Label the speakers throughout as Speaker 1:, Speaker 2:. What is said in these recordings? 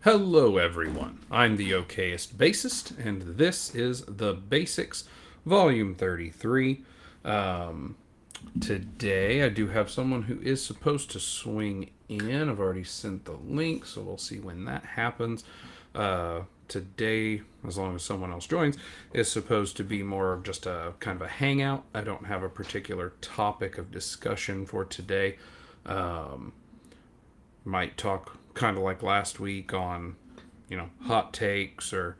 Speaker 1: Hello, everyone. I'm the okayest bassist, and this is the BASSics, Volume 33. Today, I do have someone who is supposed to swing in. I've already sent the link, so we'll see when that happens. Today, as long as someone else joins, is supposed to be more of just a kind of a hangout. I don't have a particular topic of discussion for today. Might talk kind of like last week on, hot takes or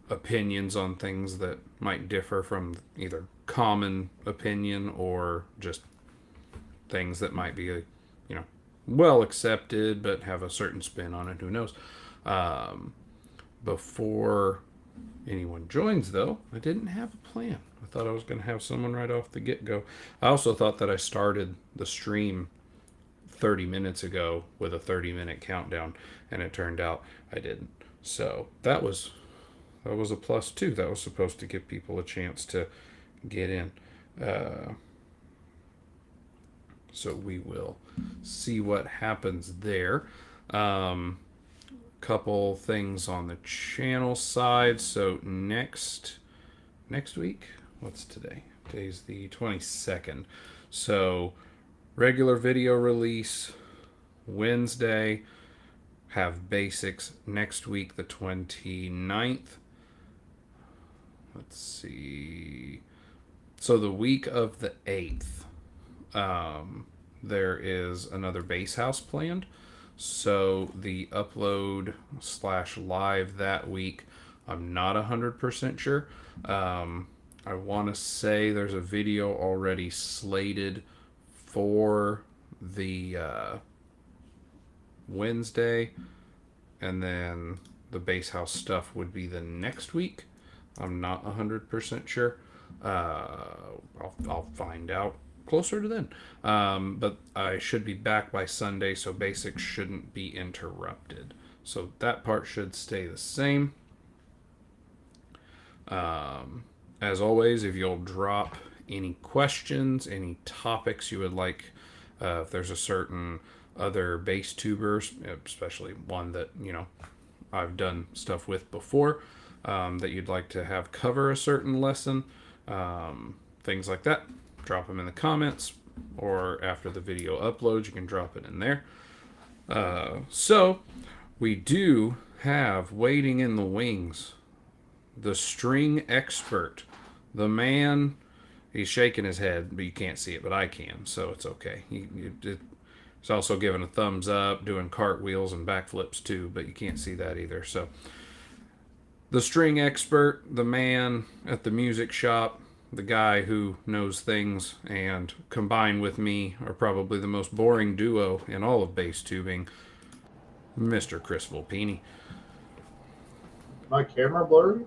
Speaker 1: opinions on things that might differ from either common opinion or just things that might be, well accepted but have a certain spin on it. Who knows? Before anyone joins, though, I didn't have a plan. I thought I was going to have someone right off the get go. I also thought that I started the stream 30 minutes ago with a 30-minute countdown, and it turned out I didn't. So that was a plus too. That was supposed to give people a chance to get in. So we will see what happens there. Couple things on the channel side. So next week, what's today? Today's the 22nd. So regular video release Wednesday. Have BASSics next week, the 29th. Let's see. So the week of the 8th, there is another bass house planned. So the upload / live that week, I'm not 100% sure. I want to say there's a video already slated for the Wednesday, and then the bass house stuff would be the next week. I'm not 100% sure. I'll find out closer to then. But I should be back by Sunday, so BASSics shouldn't be interrupted. So that part should stay the same. As always, if you'll drop any questions, any topics you would like, if there's a certain other bass tubers, especially one that, I've done stuff with before, that you'd like to have cover a certain lesson, things like that, drop them in the comments, or after the video uploads, you can drop it in there. So we do have waiting in the wings the string expert, the man. He's shaking his head, but you can't see it, but I can, so it's okay. He's also giving a thumbs up, doing cartwheels and backflips too, but you can't see that either. So the string expert, the man at the music shop, the guy who knows things, and combined with me are probably the most boring duo in all of bass tubing, Mr. Chris Volpini.
Speaker 2: My camera blurry?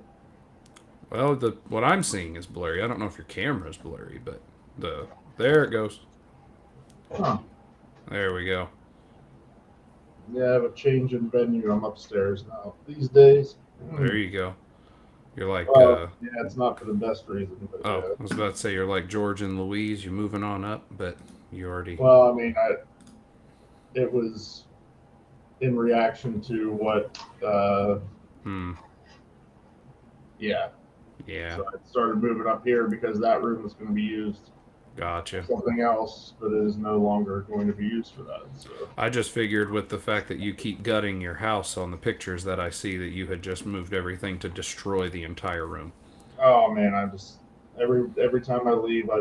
Speaker 1: Well, what I'm seeing is blurry. I don't know if your camera's blurry, but there it goes.
Speaker 2: Huh.
Speaker 1: There we go.
Speaker 2: Yeah, I have a change in venue. I'm upstairs now these days.
Speaker 1: There you go. You're like,
Speaker 2: yeah, it's not for the best reason. But
Speaker 1: oh,
Speaker 2: yeah.
Speaker 1: I was about to say you're like George and Louise. You're moving on up, but you already.
Speaker 2: Well, I mean, it was in reaction to what. Yeah.
Speaker 1: Yeah.
Speaker 2: So I started moving up here because that room was going to be used.
Speaker 1: Gotcha.
Speaker 2: Something else, but it is no longer going to be used for that. So
Speaker 1: I just figured with the fact that you keep gutting your house on the pictures that I see that you had just moved everything to destroy the entire room.
Speaker 2: Oh man, I just every time I leave, I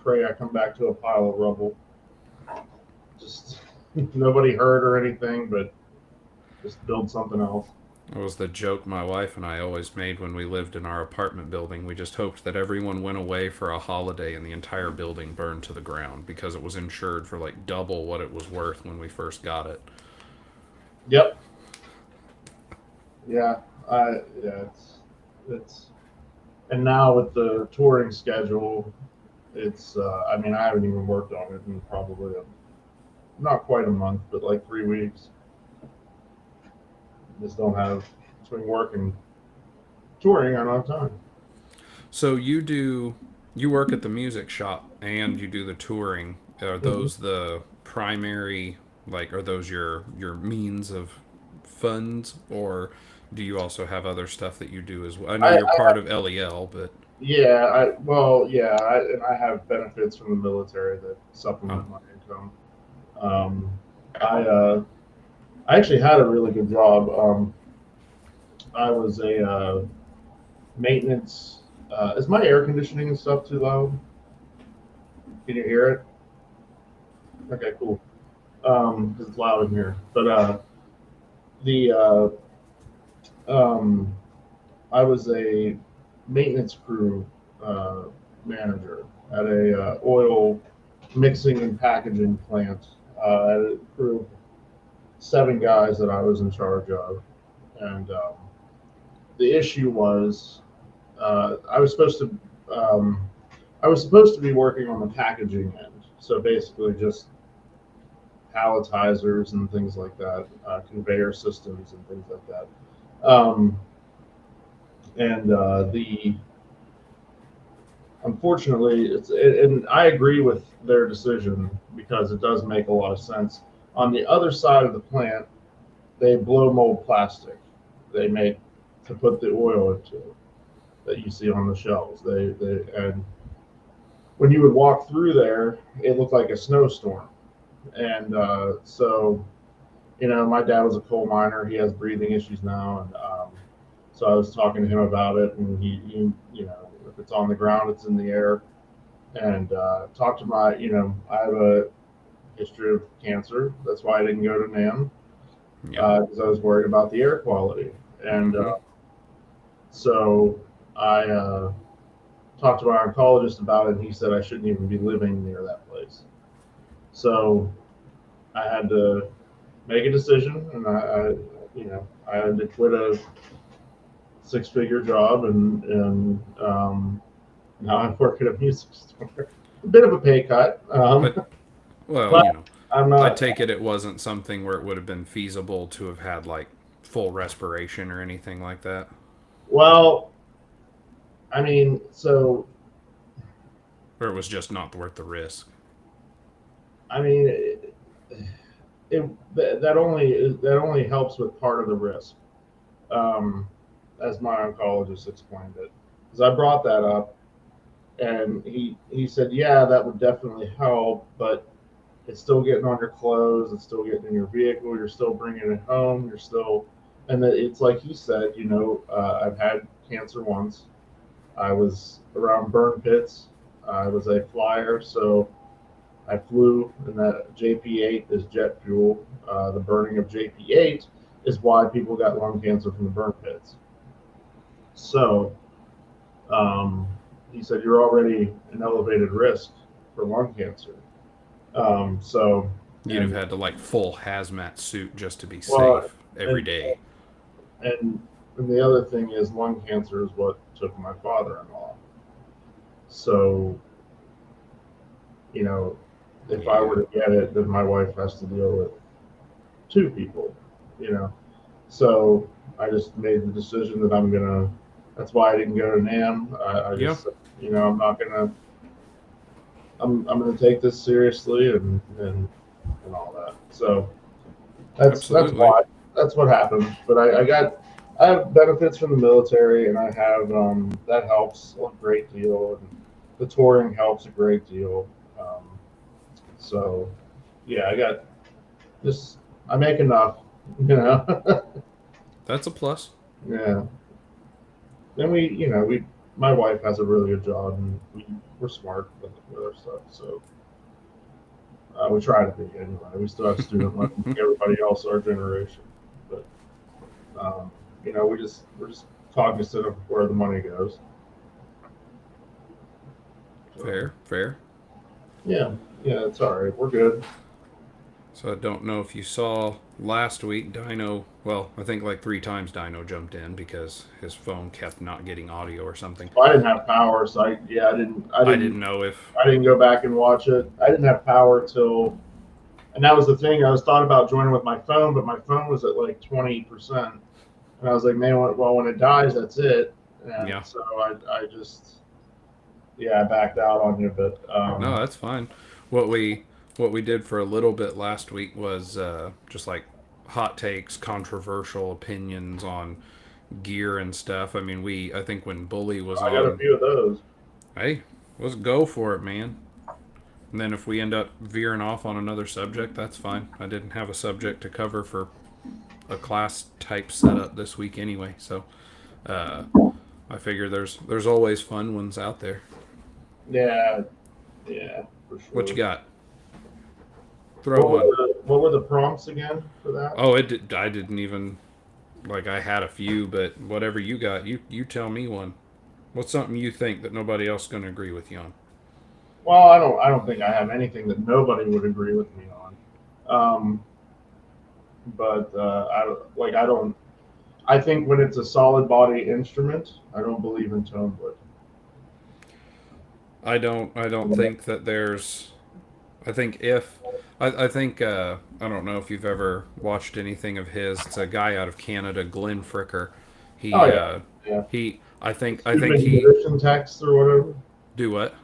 Speaker 2: pray I come back to a pile of rubble. Just nobody hurt or anything, but just build something else.
Speaker 1: It was the joke my wife and I always made when we lived in our apartment building. We just hoped that everyone went away for a holiday and the entire building burned to the ground because it was insured for like double what it was worth when we first got it.
Speaker 2: Yep. Yeah, it's and now with the touring schedule, it's I mean, I haven't even worked on it in probably not quite a month, but like 3 weeks. Just don't have, between work and touring, I don't have time.
Speaker 1: So you do You work at the music shop and you do the touring. Are
Speaker 2: Mhm.
Speaker 1: those the primary, like, are those your means of funds, or do you also have other stuff that you do as well? I know you're
Speaker 2: I
Speaker 1: part of LEL, but
Speaker 2: Yeah, and I have benefits from the military that
Speaker 1: oh,
Speaker 2: supplement my income. Um, I actually had a really good job. I was a maintenance. Is my air conditioning and stuff too loud? Can you hear it? Okay, cool. 'Cause it's loud in here. But the um, I was a maintenance crew uh, manager at a oil mixing and packaging plant. I had a crew of 7 guys that I was in charge of, and the issue was I was supposed to I was supposed to be working on the packaging end, so basically just palletizers and things like that, conveyor systems and things like that. And the Unfortunately, and I agree with their decision because it does make a lot of sense. On the other side of the plant, they blow mold plastic. They make to put the oil into that you see on the shelves. And when you would walk through there, it looked like a snowstorm. And my dad was a coal miner. He has breathing issues now, and so I was talking to him about it. And if it's on the ground, it's in the air. And talked to I have a history of cancer. That's why I didn't go to NAM
Speaker 1: yeah.
Speaker 2: because I was worried about the air quality. And
Speaker 1: Mm-hmm.
Speaker 2: so I talked to my oncologist about it, and he said I shouldn't even be living near that place. So I had to make a decision, and I had to quit a 6-figure job, and now I'm working at a music store. A bit of a pay cut,
Speaker 1: But well,
Speaker 2: but I'm
Speaker 1: I
Speaker 2: not.
Speaker 1: take it it wasn't something where it would have been feasible to have had like full respiration or anything like that,
Speaker 2: Well, I mean, so
Speaker 1: or it was just not worth the risk.
Speaker 2: I mean, that only helps with part of the risk, um, as my oncologist explained it. Because I brought that up, and he said, yeah, that would definitely help, but it's still getting on your clothes, it's still getting in your vehicle, you're still bringing it home, you're still, and it's like he said, I've had cancer once. I was around burn pits. I was a flyer, so I flew, and that JP8 is jet fuel. The burning of JP8 is why people got lung cancer from the burn pits. So um, he said you're already an elevated risk for lung cancer. Um, so
Speaker 1: You'd have
Speaker 2: and
Speaker 1: had to like full hazmat suit just to be
Speaker 2: well,
Speaker 1: safe every
Speaker 2: and
Speaker 1: day.
Speaker 2: and and the other thing is lung cancer is what took my father-in-law. So you know, if I were
Speaker 1: Yeah.
Speaker 2: to get it, then my wife has to deal with 2 people. You know, so I just made the decision that I'm gonna. That's why I didn't go to NAM. I
Speaker 1: Yeah.
Speaker 2: just said, I'm not gonna. I'm gonna take this seriously and all that. So that's
Speaker 1: Absolutely.
Speaker 2: why that's what happened. But I have benefits from the military, and I have that helps a great deal, and the touring helps a great deal. So yeah, I got this. I make enough, you know.
Speaker 1: That's a plus.
Speaker 2: Yeah. And my wife has a really good job, and we're smart with our stuff. So we try to be anyway. We still have student loans like everybody else our generation, but um, we're just cognizant of where the money goes. So
Speaker 1: Fair, fair.
Speaker 2: yeah, yeah, it's all right. We're good.
Speaker 1: So I don't know if you saw last week, Dino. Well, I think like 3 times Dino jumped in because his phone kept not getting audio or something.
Speaker 2: Well, I didn't have power, so I didn't I
Speaker 1: I
Speaker 2: didn't
Speaker 1: didn't know if.
Speaker 2: I didn't go back and watch it. I didn't have power till, and that was the thing. I was thought about joining with my phone, but my phone was at like 20%. And I was like, man, well, when it dies, that's it. And
Speaker 1: Yeah.
Speaker 2: so I just, yeah, I backed out on you, but
Speaker 1: No, that's fine. What we what we did for a little bit last week was just like hot takes, controversial opinions on gear and stuff. I mean, I think when Bully was
Speaker 2: I got a
Speaker 1: on,
Speaker 2: few of those.
Speaker 1: hey, let's go for it, man. And then if we end up veering off on another subject, that's fine. I didn't have a subject to cover for a class type setup this week anyway, so uh, I figure there's always fun ones out there.
Speaker 2: Yeah, yeah, for
Speaker 1: What you
Speaker 2: sure.
Speaker 1: got? Throw one.
Speaker 2: What were the prompts again for that?
Speaker 1: Oh, it did, I didn't even like I had a few, but whatever you got, you tell me one. What's something you think that nobody else is going to agree with you on?
Speaker 2: Well, I don't think I have anything that nobody would agree with me on. Um, but I don't. I think when it's a solid body instrument, I don't believe in tone wood.
Speaker 1: I don't think that there's I think if I think I don't know if you've ever watched anything of his. It's a guy out of Canada, Glenn Fricker.
Speaker 2: Oh
Speaker 1: He
Speaker 2: yeah,
Speaker 1: uh
Speaker 2: yeah.
Speaker 1: he I think
Speaker 2: Stupid
Speaker 1: he
Speaker 2: musician texts or whatever.
Speaker 1: do what?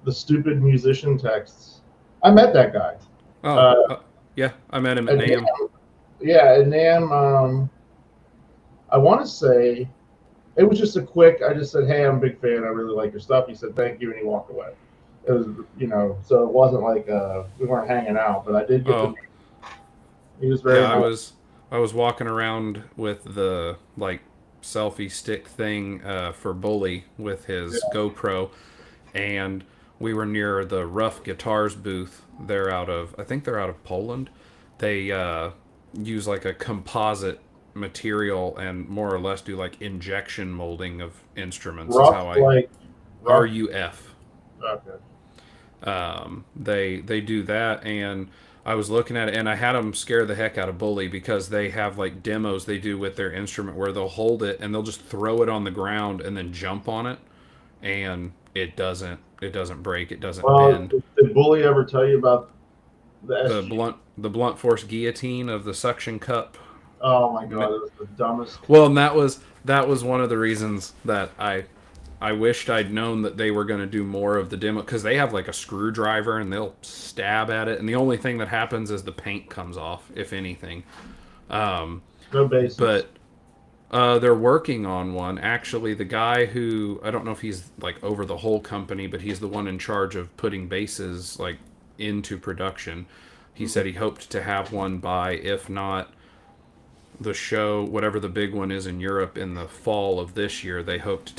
Speaker 2: The stupid musician texts. I met that guy.
Speaker 1: Oh,
Speaker 2: Uh,
Speaker 1: yeah, I met him at
Speaker 2: at
Speaker 1: NAM.
Speaker 2: NAM, yeah, at NAM. I want to say it was just a quick. I just said, "Hey, I'm a big fan. I really like your stuff." He said, "Thank you," and he walked away. It was, so it wasn't like we weren't hanging out, but I did get to meet
Speaker 1: Oh,
Speaker 2: him. He was
Speaker 1: yeah,
Speaker 2: very nice.
Speaker 1: I was walking around with the like selfie stick thing for Bully with his
Speaker 2: Yeah.
Speaker 1: GoPro, and we were near the Rough Guitars booth. I think they're out of Poland. They use like a composite material and more or less do like injection molding of instruments. Is
Speaker 2: Rough,
Speaker 1: how I
Speaker 2: like rough.
Speaker 1: RUF.
Speaker 2: Okay.
Speaker 1: They do that, and I was looking at it, and I had them scare the heck out of Bully because they have like demos they do with their instrument where they'll hold it and they'll just throw it on the ground and then jump on it, and it doesn't break, it doesn't
Speaker 2: Well,
Speaker 1: bend.
Speaker 2: did Bully ever tell you about the
Speaker 1: The
Speaker 2: SG?
Speaker 1: blunt force guillotine of the suction cup.
Speaker 2: Oh my God, it was the dumbest.
Speaker 1: Well, and that was one of the reasons that I wished I'd known that they were going to do more of the demo because they have like a screwdriver and they'll stab at it, and the only thing that happens is the paint comes off, if anything. Um,
Speaker 2: No basics.
Speaker 1: but they're working on one. Actually, the guy who I don't know if he's like over the whole company, but he's the one in charge of putting bases like into production. He said he hoped to have one by, if not the show, whatever the big one is in Europe in the fall of this year,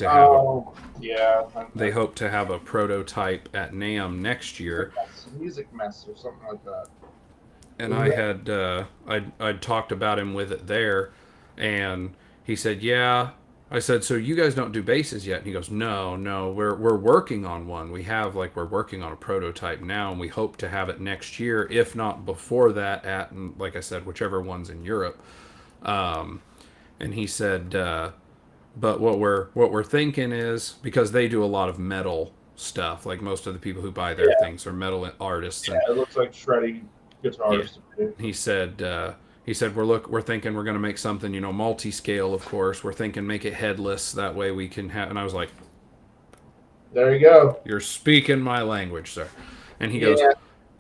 Speaker 2: Oh yeah,
Speaker 1: they hope to have a prototype at NAM next year.
Speaker 2: music mess or something like that.
Speaker 1: And
Speaker 2: Isn't
Speaker 1: I
Speaker 2: it?
Speaker 1: had I'd talked about him with it there, and he said, "Yeah." I said, "So you guys don't do bases yet?" And he goes, "No, no, we're working on one. We're working on a prototype now, and we hope to have it next year, if not before that. At and like I said, whichever one's in Europe." Um, and he said, "But what we're thinking is because they do a lot of metal stuff. Like most of the people who buy their
Speaker 2: Yeah,
Speaker 1: things are metal artists,
Speaker 2: yeah.
Speaker 1: and
Speaker 2: It looks like shredding
Speaker 1: yeah."
Speaker 2: guitars to me.
Speaker 1: He said we're thinking we're going to make something, multi-scale, of course. We're thinking make it headless, that way we can have. And I was like,
Speaker 2: There you go.
Speaker 1: "You're speaking my language, sir." And
Speaker 2: Yeah.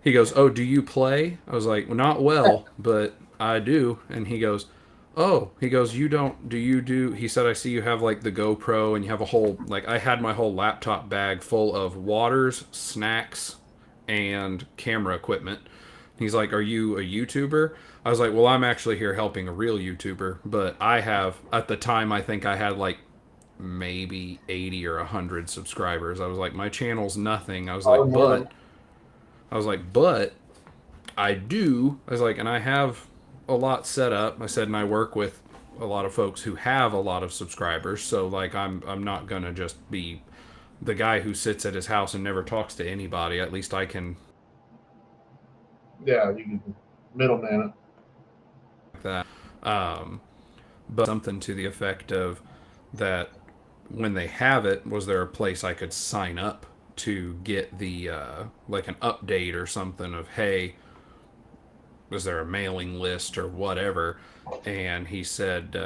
Speaker 1: he goes, "Oh, do you play?" I was like, well, "Not well, but I do." And he goes, "Oh," he goes, "You don't? Do you do?" He said, "I see you have like the GoPro and you have a whole like I had my whole laptop bag full of waters, snacks, and camera equipment." He's like, "Are you a YouTuber?" I was like, "Well, I'm actually here helping a real YouTuber, but I have at the time I think I had like maybe 80 or 100 subscribers." I was like, "My channel's nothing."
Speaker 2: Probably more than.
Speaker 1: I was like, "But I do." I was like, "And I have a lot set up." I said, "And I work with a lot of folks who have a lot of subscribers, so like I'm not going to just be the guy who sits at his house and never talks to anybody. At least I can
Speaker 2: Yeah, you can middleman
Speaker 1: like that." Um, but something to the effect of that when they have it, was there a place I could sign up to get the like an update or something of, hey, was there a mailing list or whatever? And he said,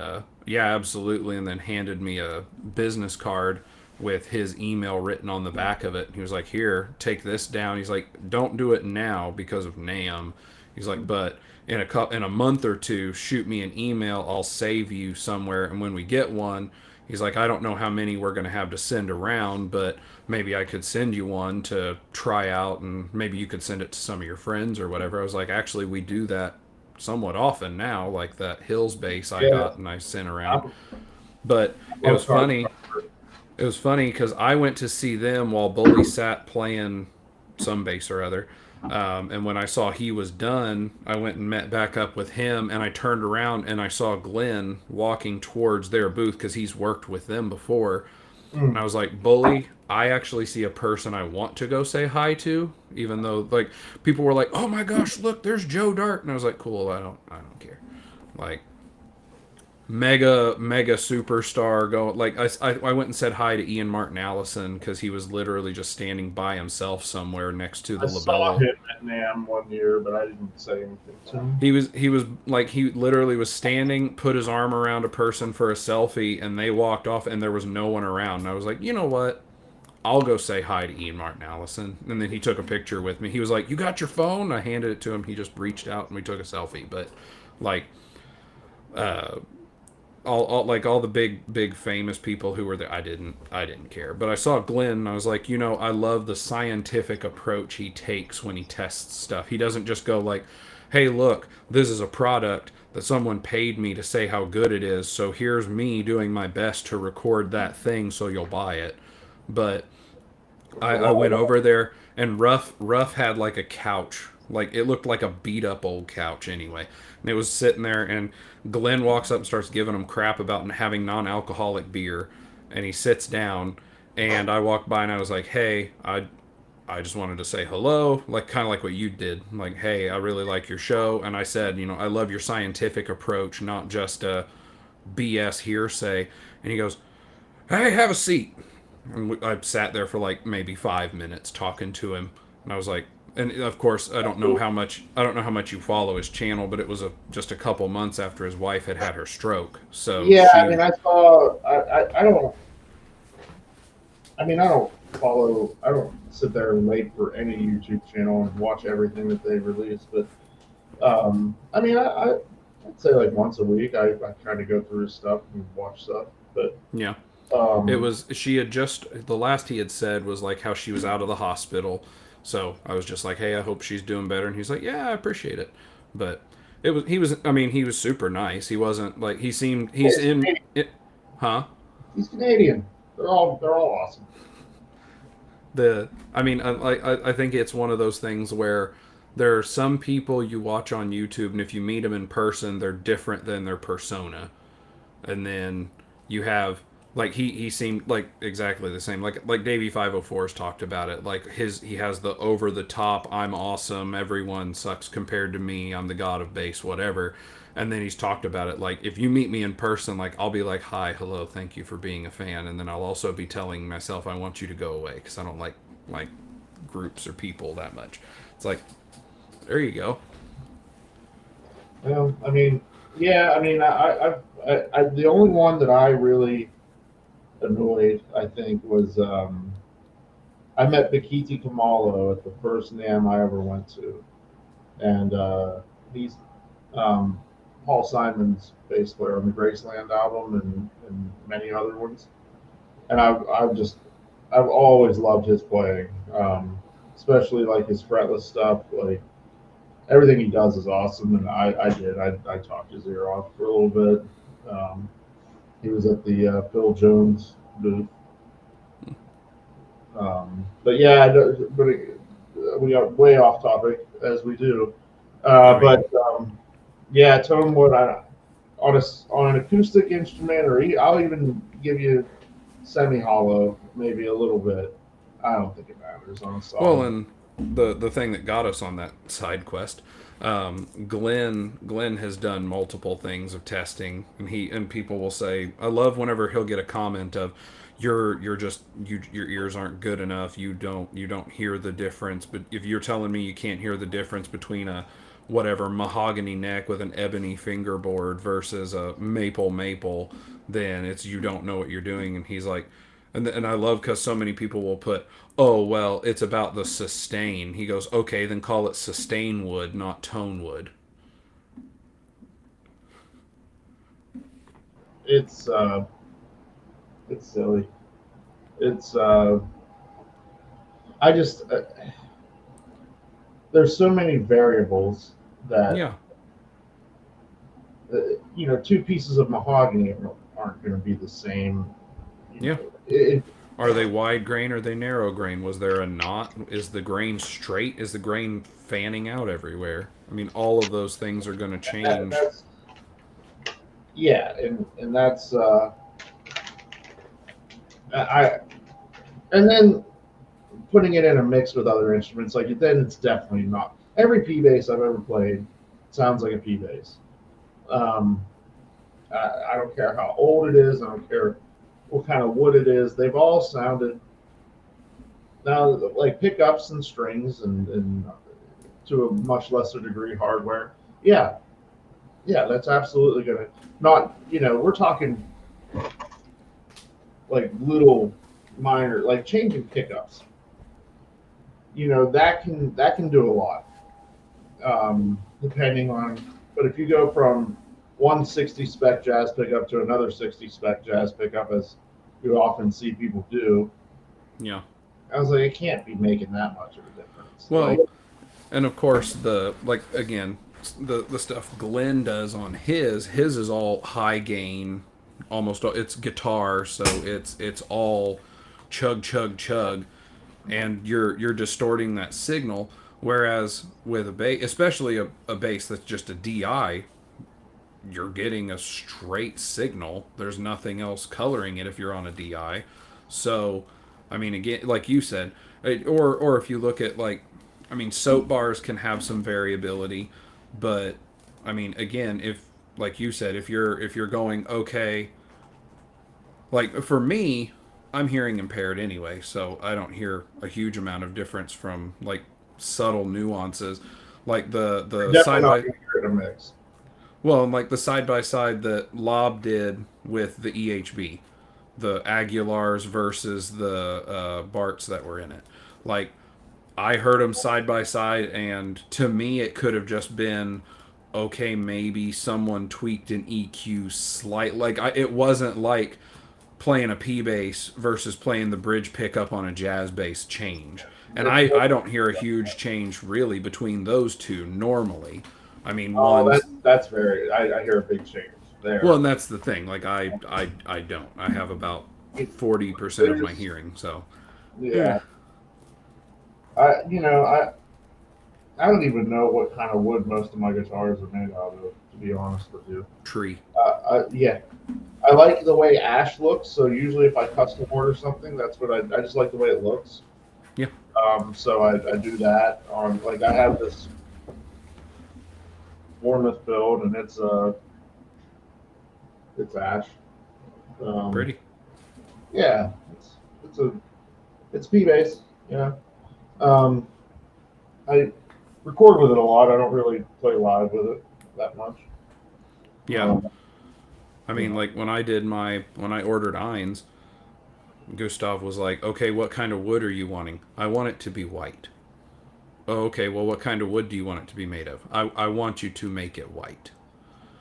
Speaker 1: yeah, absolutely, and then handed me a business card with his email written on the back of it. He was like, "Here, take this down." He's like, "Don't do it now because of NAM." He's like, "But in a month or two, shoot me an email. I'll save you somewhere, and when we get one." He's like, I don't know how many we're going to have to send around, but maybe I could send you one to try out, and maybe you could send it to some of your friends or whatever. I was like, actually, we do that somewhat often now, like that Hills base I
Speaker 2: Yeah,
Speaker 1: got and I sent around.
Speaker 2: I'm,
Speaker 1: But it
Speaker 2: I'm a
Speaker 1: was
Speaker 2: card
Speaker 1: funny.
Speaker 2: collector.
Speaker 1: It was funny because I went to see them while Bully sat playing some bass or other. And when I saw he was done, I went and met back up with him. And I turned around and I saw Glenn walking towards their booth because he's worked with them before. And
Speaker 2: Mm.
Speaker 1: I was like, Bully, I actually see a person I want to go say hi to, even though like people were like, "Oh my gosh, look, there's Joe Dart," and I was like, "Cool, I don't care." Like mega superstar going like I went and said hi to Ian Martin Allison because he was literally just standing by himself somewhere next to the
Speaker 2: I saw
Speaker 1: labella.
Speaker 2: him at NAM one year, but I didn't say anything to him.
Speaker 1: He was like he literally was standing, put his arm around a person for a selfie, and they walked off, and there was no one around. And I was like, you know what? I'll go say hi to Ian Martin Allison. And then he took a picture with me. He was like, "You got your phone?" I handed it to him. He just reached out and we took a selfie. But like, uh, all the big famous people who were there, I didn't care. But I saw Glenn and I was like, I love the scientific approach he takes when he tests stuff. He doesn't just go like, "Hey, look, this is a product that someone paid me to say how good it is, so here's me doing my best to record that thing so you'll buy it." But I went over there and Ruff had like a couch. Like it looked like a beat up old couch anyway. And it was sitting there and Glenn walks up and starts giving him crap about having non alcoholic beer and he sits down and I walked by and I was like, "Hey, I just wanted to say hello," like kind of like what you did. Like, "Hey, I really like your show." And I said, "I love your scientific approach, not just a BS hearsay." And he goes, "Hey, have a seat." And I sat there for like maybe 5 minutes talking to him, and I was like, and of course, I don't know how much you follow his channel, but it was just a couple months after his wife had her stroke, so
Speaker 2: Yeah, I
Speaker 1: she
Speaker 2: mean, I saw. I don't. I mean, I don't follow. I don't sit there and wait for any YouTube channel and watch everything that they release. But I mean, I'd say like once a week, I try to go through his stuff and watch stuff. But
Speaker 1: yeah. It
Speaker 2: um,
Speaker 1: was she had just the last he had said was like how she was out of the hospital, so I was just like, "Hey, I hope she's doing better," and he's like, "Yeah, I appreciate it," but he was super nice. He wasn't like he seemed he's
Speaker 2: he's
Speaker 1: in
Speaker 2: Canadian.
Speaker 1: it, huh?
Speaker 2: He's Canadian. They're all awesome.
Speaker 1: I think it's one of those things where there are some people you watch on YouTube, and if you meet them in person, they're different than their persona. And then you have like he seemed like exactly the same. Like Davey 504 has talked about it. Like he has the over the top, "I'm awesome, everyone sucks compared to me, I'm the god of bass," whatever. And then he's talked about it like if you meet me in person, like I'll be like, "Hi, hello, thank you for being a fan," and then I'll also be telling myself I want you to go away because I don't like groups or people that much. It's like there you go.
Speaker 2: I mean, yeah. I mean, the only one that I really annoyed, I think, was I met Bikiti Kamalo at the first NAM I ever went to, and he's um, Paul Simon's bass player on the Graceland album and many other ones. And I've always loved his playing, especially like his fretless stuff. Like everything he does is awesome, and I talked his ear off for a little bit. Um, he was at the Phil Jones booth. But yeah, we got way off topic as we do.
Speaker 1: I
Speaker 2: But
Speaker 1: mean,
Speaker 2: yeah, tone wood on an acoustic instrument, or I'll even give you semi hollow, maybe a little bit. I don't think it matters on a
Speaker 1: well,
Speaker 2: solid.
Speaker 1: and the thing that got us on that side quest, Glenn has done multiple things of testing, and people will say, I love whenever he'll get a comment of, you're just your ears aren't good enough. You don't hear the difference. But if you're telling me you can't hear the difference between a whatever mahogany neck with an ebony fingerboard versus a maple, then it's you don't know what you're doing. And he's like, And I love because so many people will put, oh well, it's about the sustain. He goes, okay, then call it sustain wood, not tone wood.
Speaker 2: It's it's silly. It's I just there's so many variables that
Speaker 1: Yeah,
Speaker 2: two pieces of mahogany aren't going to be the same. You
Speaker 1: yeah.
Speaker 2: know, it,
Speaker 1: Are they wide grain or are they narrow grain? Was there a knot? Is the grain straight? Is the grain fanning out everywhere? I mean, all of those things are going to change.
Speaker 2: that's yeah, and that's I and then putting it in a mix with other instruments, like then it's definitely not. Every P bass I've ever played sounds like a P bass. Um, I don't care how old it is. I don't care what kind of wood it is. They've all sounded now like pickups and strings and to a much lesser degree hardware. Yeah, yeah, that's absolutely gonna not. We're talking like little minor, like changing pickups. That can do a lot, depending on. But if you go from one 60 spec jazz pickup to another 60 spec jazz pickup, as you often see people do,
Speaker 1: Yeah.
Speaker 2: I was like, it can't be making that much of a difference. Like,
Speaker 1: Well, and of course the like again the stuff Glenn does on his is all high gain, almost all, it's guitar, so it's all chug chug chug, and you're distorting that signal. Whereas with a bass, especially a bass that's just a DI, you're getting a straight signal. There's nothing else coloring it if you're on a DI. So, I mean, again, like you said, or if you look at like, I mean, soap bars can have some variability, but I mean, again, if like you said, if you're going okay, like for me, I'm hearing impaired anyway, so I don't hear a huge amount of difference from like subtle nuances, like the
Speaker 2: definitely
Speaker 1: side
Speaker 2: not
Speaker 1: by
Speaker 2: going to hear it in a mix.
Speaker 1: well, like the side by side that Lob did with the EHB, the Aguilars versus the Barts that were in it. Like, I heard them side by side, and to me, it could have just been okay. Maybe someone tweaked an EQ slight. Like, it wasn't like playing a P bass versus playing the bridge pickup on a jazz bass change. And
Speaker 2: It's
Speaker 1: I don't hear a huge change really between those two normally. I mean,
Speaker 2: Oh,
Speaker 1: one's
Speaker 2: that's very. I hear a big change
Speaker 1: well,
Speaker 2: there.
Speaker 1: and that's the thing. Like I don't. I have about
Speaker 2: It,
Speaker 1: 40% of my
Speaker 2: there's
Speaker 1: hearing. So yeah,
Speaker 2: yeah. I don't even know what kind of wood most of my guitars are made out of. To be honest with you.
Speaker 1: tree.
Speaker 2: Yeah, I like the way ash looks. So usually, if I custom order something, that's what I just like the way it looks.
Speaker 1: Yeah,
Speaker 2: So I do that on like I have this Bournemouth build, and it's ash. Um,
Speaker 1: pretty.
Speaker 2: yeah, it's a it's P bass. Yeah. Um, I record with it a lot. I don't really play live with it that much.
Speaker 1: Yeah,
Speaker 2: Um,
Speaker 1: I
Speaker 2: you
Speaker 1: mean,
Speaker 2: know,
Speaker 1: like when I ordered Eins, Gustav was like, "Okay, what kind of wood are you wanting? I want it to be white." Oh, okay. Well, what kind of wood do you want it to be made of? I want you to make it white.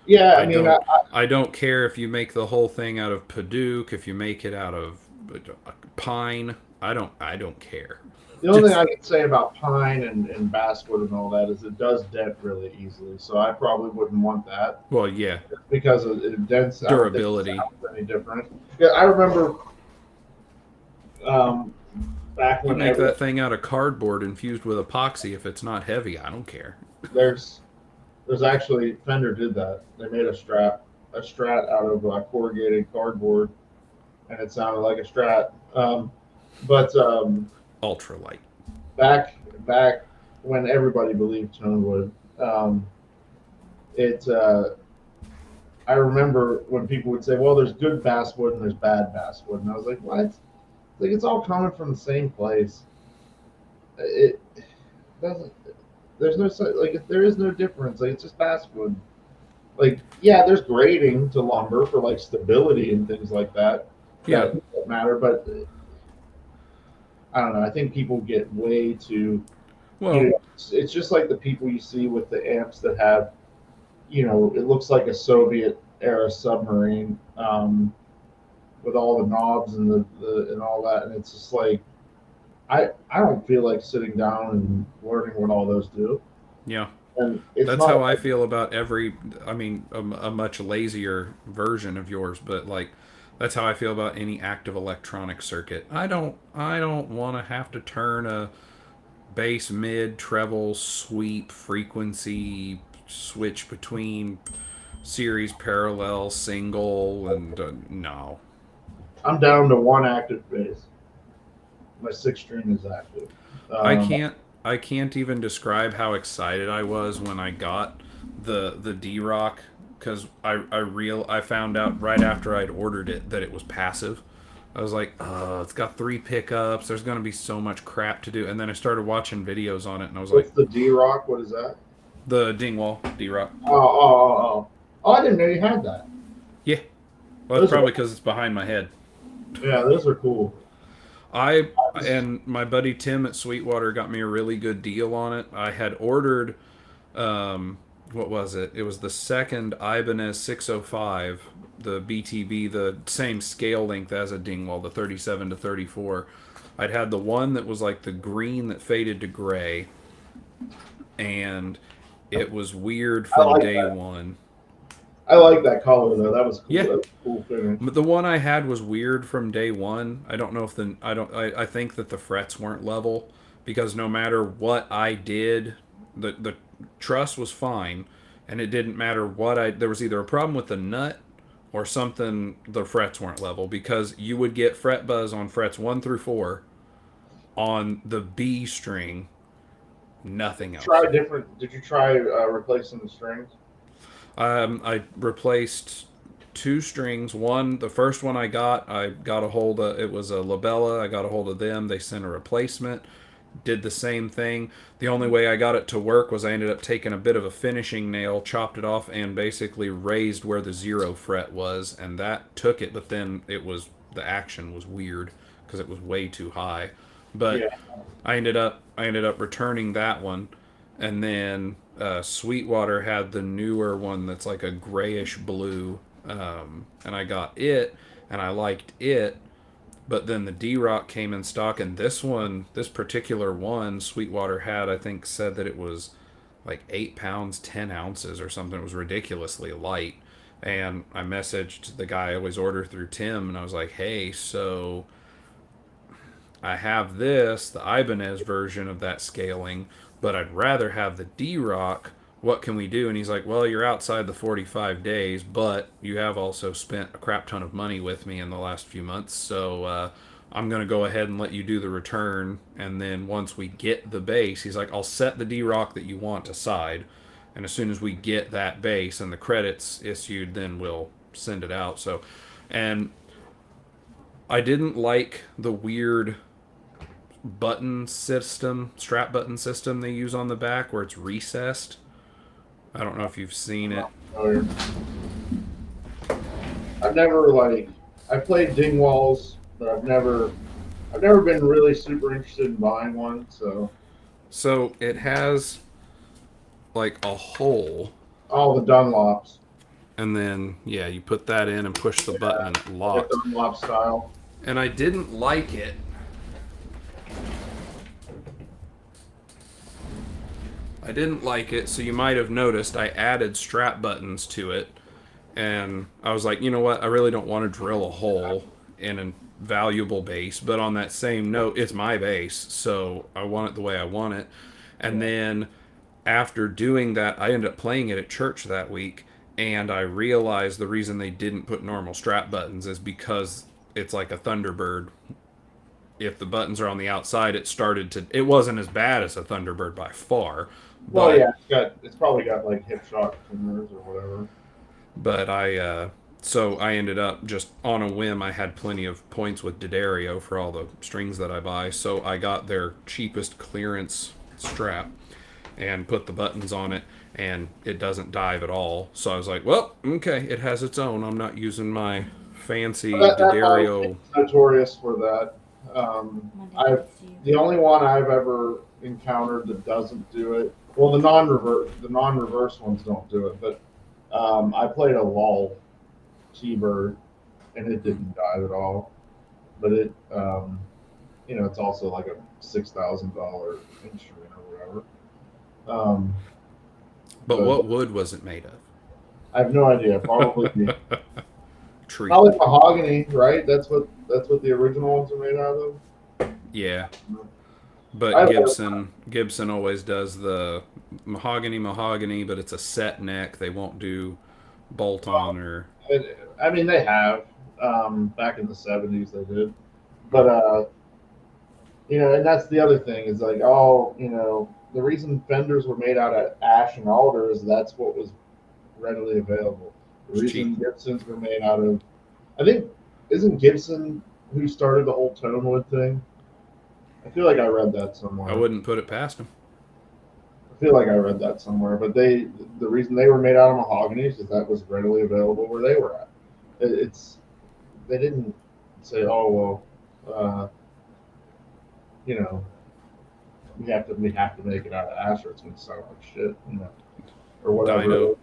Speaker 2: yeah, I
Speaker 1: I
Speaker 2: mean,
Speaker 1: don't I don't care if you make the whole thing out of Paduke, if you make it out of pine. I don't care.
Speaker 2: the only thing
Speaker 1: Just
Speaker 2: I can say about pine and basswood and all that is it does dent really easily. So I probably wouldn't want that
Speaker 1: well, yeah,
Speaker 2: because it dents. I don't think it
Speaker 1: durability.
Speaker 2: sounds any different. Yeah, I remember um, back
Speaker 1: You
Speaker 2: when
Speaker 1: make that thing out of cardboard infused with epoxy if it's not heavy. I don't care.
Speaker 2: there's there's actually Fender did that. They made a Strat out of corrugated cardboard, and it sounded like a Strat. But
Speaker 1: Ultralight.
Speaker 2: back when everybody believed Tonewood, it I remember when people would say, "Well, there's good basswood and there's bad basswood," and I was like, "What?" Like it's all coming from the same place. It doesn't. There's no like there is no difference. Like it's just basswood. Like yeah, there's grading to lumber for like stability and things like that.
Speaker 1: Yeah,
Speaker 2: That that matter, but I don't know. I think people get way too,
Speaker 1: Well,
Speaker 2: it's just like the people you see with the amps that have, it looks like a Soviet era submarine, with all the knobs and the and all that, and it's just like I don't feel like sitting down and learning what all those do.
Speaker 1: yeah.
Speaker 2: And it's
Speaker 1: That's
Speaker 2: not
Speaker 1: how I feel about every. I mean, a much lazier version of yours, but like, that's how I feel about any active electronic circuit. I don't want to have to turn a bass, mid, treble, sweep, frequency switch between series, parallel, single, and no.
Speaker 2: I'm down to one active bass. My six string is active.
Speaker 1: I
Speaker 2: Um,
Speaker 1: can't. I can't even describe how excited I was when I got the D Rock because I found out right after I'd ordered it that it was passive. I was like, oh, it's got 3 pickups. There's gonna be so much crap to do. And then I started watching videos on it, and I was like,
Speaker 2: what's the D Rock? What is that?
Speaker 1: the Dingwall D Rock.
Speaker 2: Oh! I didn't know you had that.
Speaker 1: Yeah, well, that's
Speaker 2: Those
Speaker 1: probably
Speaker 2: are
Speaker 1: because it's behind my head.
Speaker 2: those are cool.
Speaker 1: I and my buddy Tim at Sweetwater got me a really good deal on it. I had ordered, what was it? It was the second Ibanez 605, the BTB, the same scale length as a Dingwall, the 37 to 34. I'd had the one that was like the green that faded to gray, and it was weird
Speaker 2: I
Speaker 1: from
Speaker 2: like
Speaker 1: day
Speaker 2: that.
Speaker 1: one.
Speaker 2: I like that color though. That was cool.
Speaker 1: Yeah,
Speaker 2: That was a cool finish.
Speaker 1: but the one I had was weird from day one. I don't know if the I don't I think that the frets weren't level because no matter what I did, the truss was fine, and it didn't matter what I there was either a problem with the nut or something the frets weren't level because you would get fret buzz on frets 1 through 4 on the B string, nothing else.
Speaker 2: Try different. Did you try replacing the strings?
Speaker 1: I replaced 2 strings. One, the first one I got a hold of. It was a Labella. I got a hold of them. They sent a replacement. Did the same thing. The only way I got it to work was I ended up taking a bit of a finishing nail, chopped it off, and basically raised where the 0 fret was, and that took it. But then the action was weird because it was way too high. But
Speaker 2: Yeah.
Speaker 1: I ended up returning that one, and then Sweetwater had the newer one that's like a grayish blue, and I got it, and I liked it. But then the D Rock came in stock, and this particular one, Sweetwater had, I think, said that it was like 8 pounds, 10 ounces, or something. It was ridiculously light. And I messaged the guy I always order through Tim, and I was like, hey, so I have this, the Ibanez version of that scaling, but I'd rather have the D Rock. What can we do? And he's like, well, you're outside the 45 days, but you have also spent a crap ton of money with me in the last few months. So I'm going to go ahead and let you do the return. And then once we get the base, he's like, I'll set the D Rock that you want aside. And as soon as we get that base and the credits issued, then we'll send it out. So, and I didn't like the weird strap button system they use on the back where it's recessed. I don't know if you've seen it.
Speaker 2: Or- I've never I played Dingwalls, but I've never been really super interested in buying one. So
Speaker 1: So it has like a hole,
Speaker 2: all the Dunlops,
Speaker 1: and then yeah, you put that in and push the button and it
Speaker 2: like
Speaker 1: locks.
Speaker 2: Dunlop style.
Speaker 1: And I didn't like it. I didn't like it, so you might have noticed I added strap buttons to it. And I was like, you know what? I really don't want to drill a hole in a valuable base. But on that same note, it's my base, so I want it the way I want it. And then after doing that, I ended up playing it at church that week. And I realized the reason they didn't put normal strap buttons is because it's like a Thunderbird. If the buttons are on the outside, it wasn't as bad as a Thunderbird by far.
Speaker 2: Well,
Speaker 1: But
Speaker 2: yeah, it's probably got like hip shock tuners or whatever.
Speaker 1: But so I ended up just on a whim. I had plenty of points with D'Addario for all the strings that I buy, so I got their cheapest clearance strap and put the buttons on it, and it doesn't dive at all. So I was like, well, okay, it has its own. I'm not using my fancy
Speaker 2: That mic
Speaker 1: D'Addario.
Speaker 2: is notorious for that. I the only one I've ever encountered that doesn't do it. Well, the non-reverse ones don't do it, but I played a lull T-bird and it didn't dive at all. But it's also like a $6,000 instrument or whatever. Um,
Speaker 1: But
Speaker 2: but
Speaker 1: what wood was it made
Speaker 2: I have no idea. Probably
Speaker 1: of? Tree.
Speaker 2: probably mahogany, right? That's what the original ones are made out of.
Speaker 1: Yeah.
Speaker 2: I
Speaker 1: But Gibson always does the mahogany, but it's a set neck. They won't do bolt on or
Speaker 2: I mean, they have back in the '70s they did, but and that's the other thing is like, the reason fenders were made out of ash and alder is that's what was readily available. The
Speaker 1: it's cheap.
Speaker 2: reason Gibsons were made out of, I think, isn't Gibson who started the whole tonewood thing? I feel like I read that somewhere.
Speaker 1: I wouldn't put it past them.
Speaker 2: I feel like I read that somewhere, but the reason they were made out of mahogany is that was readily available where they were at. It's they didn't say, oh well, you know, we have to make it out of ash or it's going to sound like shit, or whatever.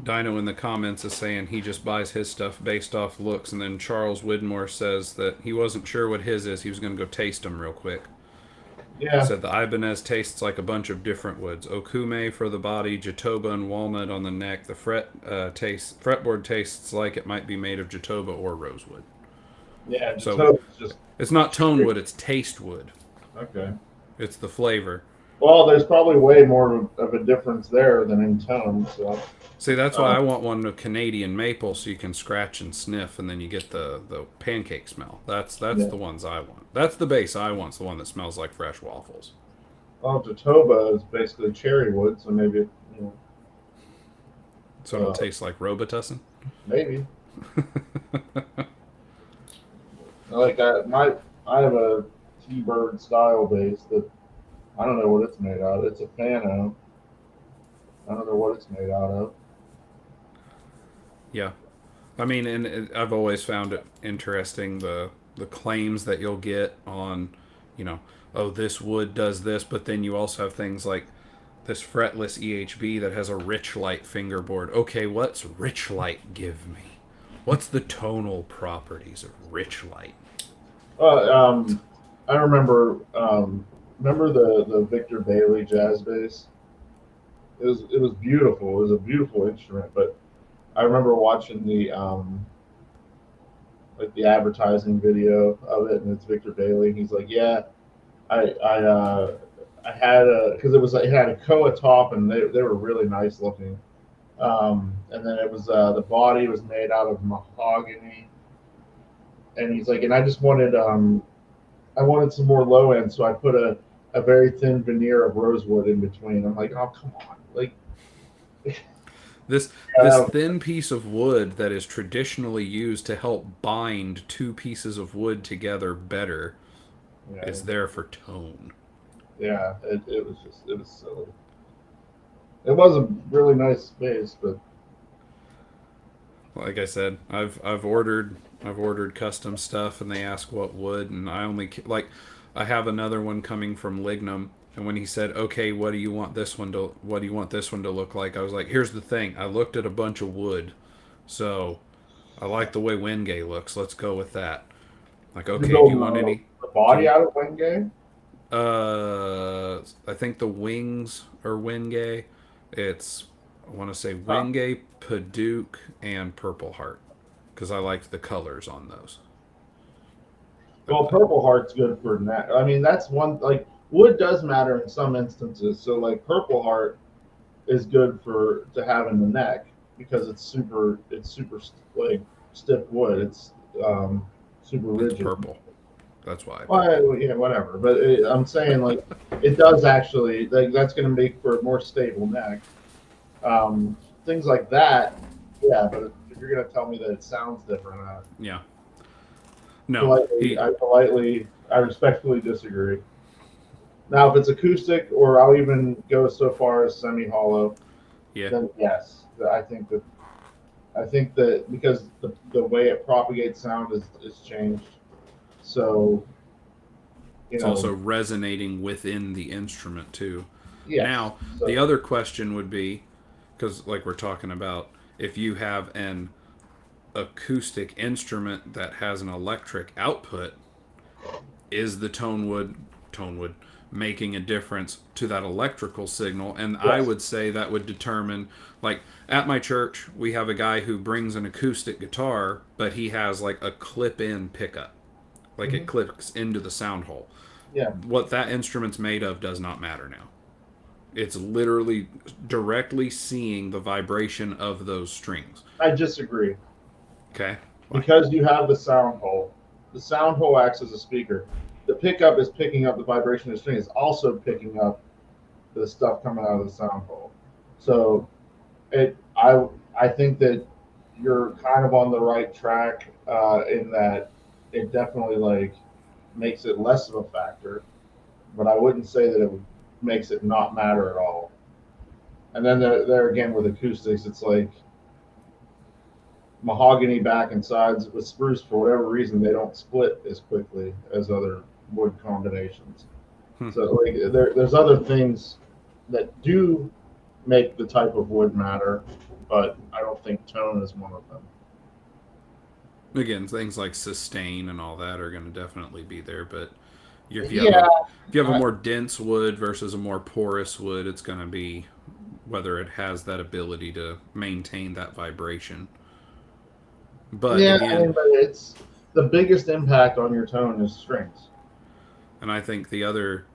Speaker 1: Dino in the comments is saying he just buys his stuff based off looks, and then Charles Widmore says that he wasn't sure what his is. He was going to go taste them real quick.
Speaker 2: Yeah,
Speaker 1: Said the Ibanez tastes like a bunch of different woods. Okume for the body, Jatoba and walnut on the neck. The fretboard tastes like it might be made of Jatoba or rosewood.
Speaker 2: yeah.
Speaker 1: So
Speaker 2: It's just
Speaker 1: it's not tone wood, it's taste wood.
Speaker 2: okay.
Speaker 1: It's the flavor.
Speaker 2: Well, there's probably way more of a difference there than in tone. So,
Speaker 1: See, that's why I want one of Canadian maple so you can scratch and sniff and then you get the pancake smell. That's
Speaker 2: yeah.
Speaker 1: the ones I want. That's the base I want. It's the one that smells like fresh waffles.
Speaker 2: Well, Jatoba is basically cherry wood, so maybe
Speaker 1: So it'll taste like Robitussin?
Speaker 2: maybe. Like I have a T-bird style base that I don't know what it's made out of. It's a Fano. I don't know what it's made out of.
Speaker 1: Yeah. I mean, I've always found it interesting the claims that you'll get on, oh, this wood does this, but then you also have things like this fretless EHB that has a rich light fingerboard. Okay, what's rich light give me? What's the tonal properties of rich light?
Speaker 2: I remember the Victor Bailey jazz bass. It was beautiful. It was a beautiful instrument, but I remember watching the advertising video of it, and it's Victor Bailey. And he's like, "Yeah, I had because it had a Koa top, and they were really nice looking. And then it was the body was made out of mahogany, and he's like, and I just wanted I wanted some more low end, so I put a very thin veneer of rosewood in between. I'm like, oh come on, like."
Speaker 1: This thin piece of wood that is traditionally used to help bind two pieces of wood together better
Speaker 2: Yeah,
Speaker 1: is there for tone.
Speaker 2: yeah, it was silly. It was a really nice space, but
Speaker 1: Like I said, I've ordered custom stuff, and they ask what wood, and I have another one coming from Lignum, and when he said, "Okay, what do you want this one to look like?" I was like, "Here's the thing. I looked at a bunch of wood, so I like the way Wengay looks. Let's go with that." Like, okay, do you want any?
Speaker 2: the body out of Wengay?
Speaker 1: I think the wings are Wengay. I want to say Wengay, Paduke, and Purple Heart, because I liked the colors on those.
Speaker 2: Well, Purple Heart's good for neck. I mean, that's one like wood does matter in some instances. So like Purple Heart is good to have in the neck because it's super like stiff wood. It's super rigid.
Speaker 1: It's purple. That's why.
Speaker 2: Well, yeah, whatever. But I'm saying like it does actually like that's going to make for a more stable neck. Things like that, yeah. But if you're going to tell me that it sounds different,
Speaker 1: Yeah. No.
Speaker 2: I respectfully disagree. Now, if it's acoustic, or I'll even go so far as semi-hollow,
Speaker 1: Yeah.
Speaker 2: then yes, I think that I think that because the way it propagates sound is changed. So, you
Speaker 1: It's also
Speaker 2: know,
Speaker 1: resonating within the instrument too.
Speaker 2: yes.
Speaker 1: Now, the
Speaker 2: So,
Speaker 1: other question would be, because like we're talking about, if you have an acoustic instrument that has an electric output, is the tone wood making a difference to that electrical signal? And I
Speaker 2: yes.
Speaker 1: would say that would determine, like at my church we have a guy who brings an acoustic guitar, but he has like a clip-in pickup, like it
Speaker 2: Hmm.
Speaker 1: clips into the sound hole.
Speaker 2: Yeah,
Speaker 1: What that instrument's made of does not matter now. It's literally directly seeing the vibration of those strings.
Speaker 2: I disagree.
Speaker 1: Okay, why?
Speaker 2: Because you have the sound hole. The sound hole acts as a speaker. The pickup is picking up the vibration of the string. It's also picking up the stuff coming out of the sound hole. So it, I think that you're kind of on the right track in that it definitely like makes it less of a factor, but I wouldn't say that makes it not matter at all. And then there again with acoustics, it's like mahogany back and sides with spruce for whatever reason they don't split as quickly as other wood combinations.
Speaker 1: Hmm.
Speaker 2: So like there's other things that do make the type of wood matter, but I don't think tone is one of them.
Speaker 1: Again, things like sustain and all that are going to definitely be there, but if you have
Speaker 2: Yeah,
Speaker 1: a
Speaker 2: I,
Speaker 1: more dense wood versus a more porous wood, it's going to be whether it has that ability to maintain that vibration. But
Speaker 2: yeah. I
Speaker 1: again,
Speaker 2: mean, but it's the biggest impact on your tone is strings.
Speaker 1: and I think the other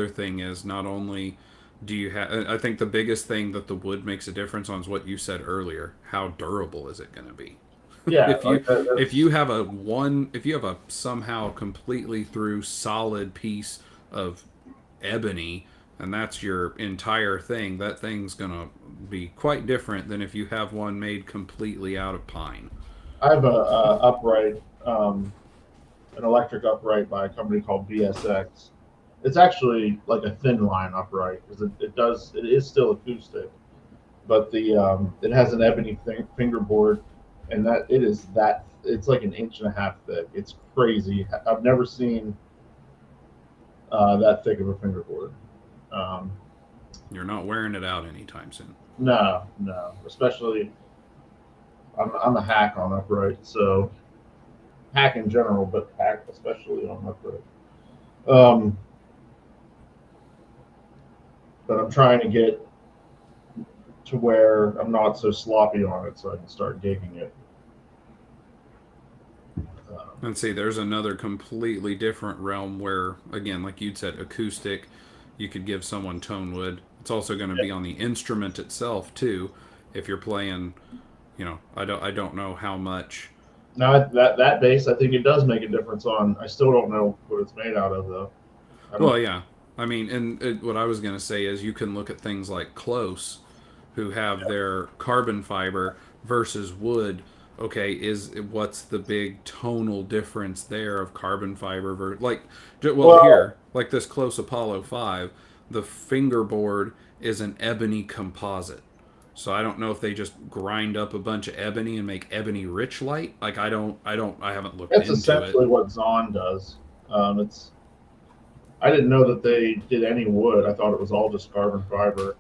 Speaker 1: thing is, not only do you have, I think the biggest thing that the wood makes a difference on is what you said earlier. How durable is it going to be?
Speaker 2: Yeah,
Speaker 1: if you
Speaker 2: like
Speaker 1: if you
Speaker 2: that's
Speaker 1: have a one if you have a somehow completely through solid piece of ebony, and that's your entire thing, that thing's gonna be quite different than if you have one made completely out of pine.
Speaker 2: I have a upright, an electric upright by a company called BASSics. It's actually like a thin line upright because it is still acoustic, but the it has an ebony fingerboard, and that it is that it's like an inch and a half thick. It's crazy. I've never seen that thick of a fingerboard. Um,
Speaker 1: You're not wearing it out anytime soon.
Speaker 2: no, no, especially I'm a hack on upright, so hack in general, but hack especially on upright. Um, but I'm trying to get to where I'm not so sloppy on it, so I can start gigging it.
Speaker 1: And see, there's another completely different realm where, again, like you'd said, acoustic, you could give someone tone wood. It's also going to be
Speaker 2: Yeah.
Speaker 1: on the instrument itself too. If you're playing, I don't know how much.
Speaker 2: Now that bass, I think it does make a difference on. I still don't know what it's made out of though. I
Speaker 1: Well,
Speaker 2: don't.
Speaker 1: yeah, I mean, and what I was going to say is you can look at things like Close, who have their carbon fiber versus wood. Okay, is what's the big tonal difference there of carbon fiber like, well,
Speaker 2: Well,
Speaker 1: here, like this Close Apollo 5, the fingerboard is an ebony composite. So I don't know if they just grind up a bunch of ebony and make ebony rich light. Like I haven't looked
Speaker 2: that's
Speaker 1: into it.
Speaker 2: essentially what Zon does. It's I didn't know that they did any wood. I thought it was all just carbon fiber.